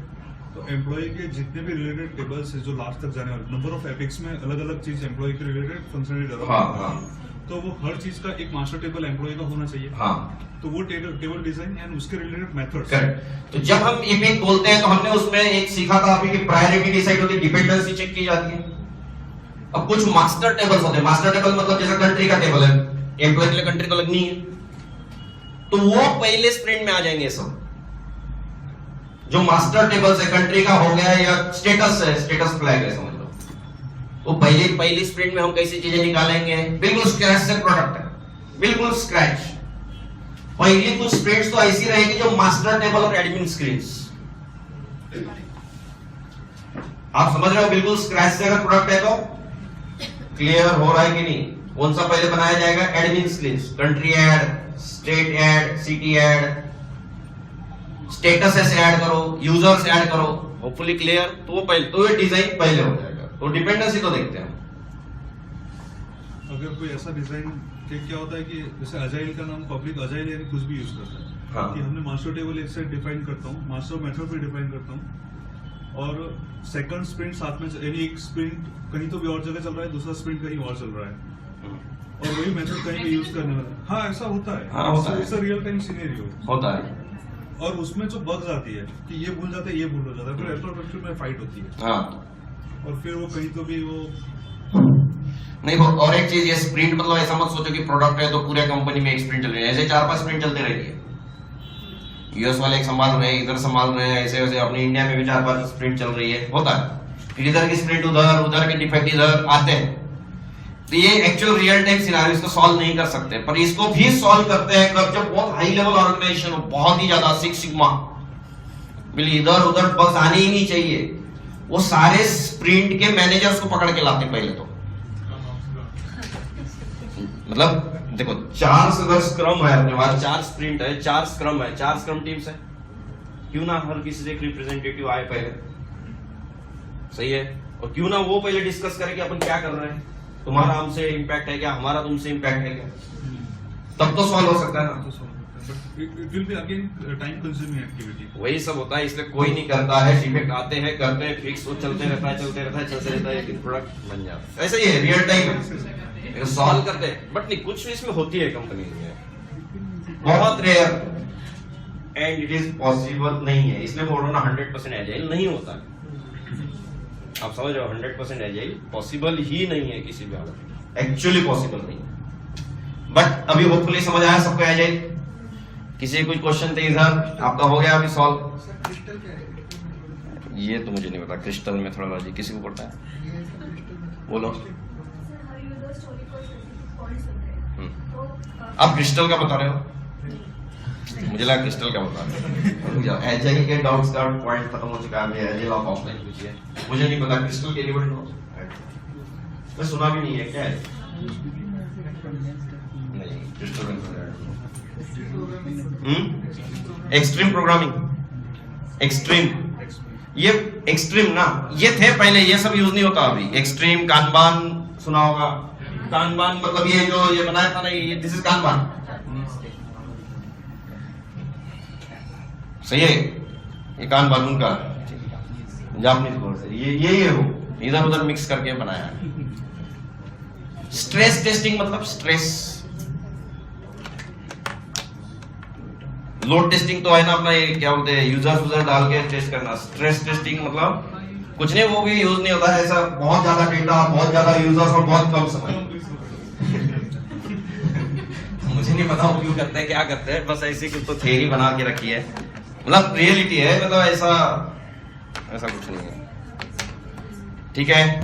Speaker 7: तो एम्प्लॉय के जितने भी रिलेटेड टेबल्स है जो लास्ट तक जाने वाले, नंबर ऑफ एपिक्स में अलग अलग चीज एम्प्लॉय के रिलेटेड फंक्शनलिटी डेवलप
Speaker 4: हाँ,
Speaker 7: करता है।
Speaker 4: हाँ।
Speaker 7: तो वो हर चीज का एक मास्टर टेबल एम्प्लॉय का होना चाहिए।
Speaker 4: हाँ
Speaker 7: तो वो टेबल डिजाइन एंड उसके रिलेटेड मेथड्स।
Speaker 4: करेक्ट। तो जब हम इपिक बोलते हैं तो हमने उसमें एक सीखा था अभी कि प्रायोरिटी डिसाइड होती है, डिपेंडेंसी चेक की जाती है। अब कुछ मास्टर टेबल्स होते हैं। मास्टर टेबल मतलब जैसे कंट्री का टेबल है, एम्प्लॉय के लिए कंट्री तो लगनी है, तो वो पहले स्प्रिंट में आ जाएंगे। सब जो मास्टर टेबल्स है, कंट्री का हो गया या स्टेटस है, स्टेटस फ्लैग है समझ लो, तो पहली स्प्रिंट में हम कैसी चीजें निकालेंगे? बिल्कुल स्क्रैच से प्रोडक्ट है, बिल्कुल स्क्रैच। पहली कुछ स्प्रिंट्स तो ऐसी रहेगी जो मास्टर टेबल और एडमिन स्क्रीन्स, आप समझ रहे हो, बिल्कुल स्क्रैच से अगर प्रोडक्ट है तो क्लियर हो रहा है कि नहीं? कौन सा पहले बनाया जाएगा? Admin screens, country add, state add, city add, status ऐसे ऐड करो, यूजर्स ऐड करो, होपफुली क्लियर। तो वो पहले, तो ये डिजाइन पहले हो जाएगा। तो डिपेंडेंसी तो देखते हैं।
Speaker 7: अगर कोई ऐसा डिजाइन क्या होता है कि जैसे अजाइल का नाम पब्लिक अजाइल यानी कुछ भी यूज करता है।
Speaker 4: हाँ।
Speaker 7: कि हमने मास्टर टेबल एक साइड डिफाइन करता हूँ, मास्टर मेथड भी डिफाइन करता हूँ, और सेकंड स्प्रिंट साथ में, यानी एक स्प्रिंट कहीं तो भी और जगह चल रहा है, दूसरा स्प्रिंट कहीं और चल रहा है, और वही मेथड कहीं भी यूज करने वाला है। हाँ ऐसा होता है।
Speaker 4: हाँ, होता है।
Speaker 7: It's a real time scenario
Speaker 4: होता है।
Speaker 7: और उसमें जो बग्स आती है कि ये भूल जाता है, ये भूल हो जाता है, फिर रेट्रोस्पेक्टिव में फाइट होती है,
Speaker 4: हाँ
Speaker 7: और फिर वो कहीं तो भी वो
Speaker 4: नहीं वो। और एक चीज, ये स्प्रिंट मतलब ऐसा मत सोचो कि प्रोडक्ट है तो पूरे कंपनी में एक स्प्रिंट चल रही है। ऐसे 4-5 स्प्रिंट चलते रहती है। यूएस वाले एक संभाल रहे हैं, इधर संभाल रहे हैं, ऐसे वैसे अपने इंडिया में भी 4-5 स्प्रिंट चल रही है, होता है। फिर इधर की स्प्रिंट उधर, उधर के डिफेक्ट इधर आते हैं। तो ये एक्चुअल रियल टाइम सिनेरियो, इसको सॉल्व नहीं कर सकते, पर इसको भी सॉल्व करते हैं कब? जब बहुत हाई लेवल ऑर्गेनाइजेशन हो, बहुत ही ज्यादा 6 सिग्मा, इधर उधर बग्स आने ही नहीं चाहिए। वो सारे स्प्रिंट के मैनेजर्स को पकड़ के लाते पहले तो। मतलब देखो 4 अगर स्क्रम है अपने पास, 4 स्प्रिंट है, 4 स्क्रम है, 4 स्क्रम टीम्स है, क्यों ना हर किसी से एक रिप्रेजेंटेटिव आए पहले, सही है? और क्यों ना वो पहले डिस्कस करें कि अपन क्या कर रहे हैं, तुम्हारा हमसे इम्पैक्ट है क्या, हमारा तुमसे इम्पैक्ट है क्या, तब तो सॉल्व हो सकता है ना।
Speaker 7: It will be again time consuming activity.
Speaker 4: वही सब होता है, इसलिए कोई नहीं करता है। डिफेक्ट आते हैं, करते हैं, फिक्स वो चलते रहता है, चलते रहता है, एक प्रोडक्ट बन जाता है। ऐसा ही है, रियल टाइम सॉल्व करते हैं, बट नहीं कुछ इसमें होती है कंपनी में, बहुत rare. And it is possible नहीं है, इसलिए बोल रहा हूँ ना 100% एजाइल नहीं होता। आप समझ रहे हो, 100% एजाइल पॉसिबल ही नहीं है किसी भी हालत में, एक्चुअली पॉसिबल नहीं है। बट अभी होपफुली समझ आया सबको एजाइल। किसी कुछ क्वेश्चन थे इधर, आपका हो गया अभी सॉल्व?
Speaker 2: क्रिस्टल क्या है?
Speaker 4: ये तो मुझे नहीं पता, क्रिस्टल मेथोडोलॉजी किसी को पता है?
Speaker 2: ये सब क्रिस्टल
Speaker 4: बोलो।
Speaker 3: सर हर यूजर स्टोरी को स्पेसिफिक पॉइंट्स होते हैं तो
Speaker 4: आप क्रिस्टल का बता रहे हो? मुझे लगा क्रिस्टल का बता रहे हो। एजाइल के डाउट्स का पॉइंट खत्म हो चुका है, एजाइल आप ऑफलाइन पूछिए, मुझे नहीं पता क्रिस्टल के लिए। मैं सुना भी नहीं है, क्या है? नहीं, क्रिस्टल एक्सट्रीम प्रोग्रामिंग, एक्सट्रीम, ये एक्सट्रीम ना, ये थे पहले, ये सब यूज नहीं होता अभी। एक्सट्रीम, कानबान सुना होगा, कानबान मतलब ये जो ये बनाया था ना, ये दिस इज कानबान, सही है? ये कानबान उनका जापानीज वर्ड से ये हो इधर उधर मिक्स करके बनाया है। स्ट्रेस टेस्टिंग मतलब स्ट्रेस, लोड टेस्टिंग तो है ना अपना, ये क्या बोलते हैं, यूजर डाल के टेस्ट करना। स्ट्रेस टेस्टिंग मतलब कुछ नहीं, वो भी यूज नहीं होता है, ऐसा बहुत ज्यादा डेटा, बहुत ज्यादा यूजर्स और बहुत कम समय। मुझे नहीं पता वो क्यों करते हैं, क्या करते हैं, बस ऐसी कुछ तो थ्योरी बना के रखी है, मतलब रियलिटी है, मतलब ऐसा कुछ नहीं है। ठीक है।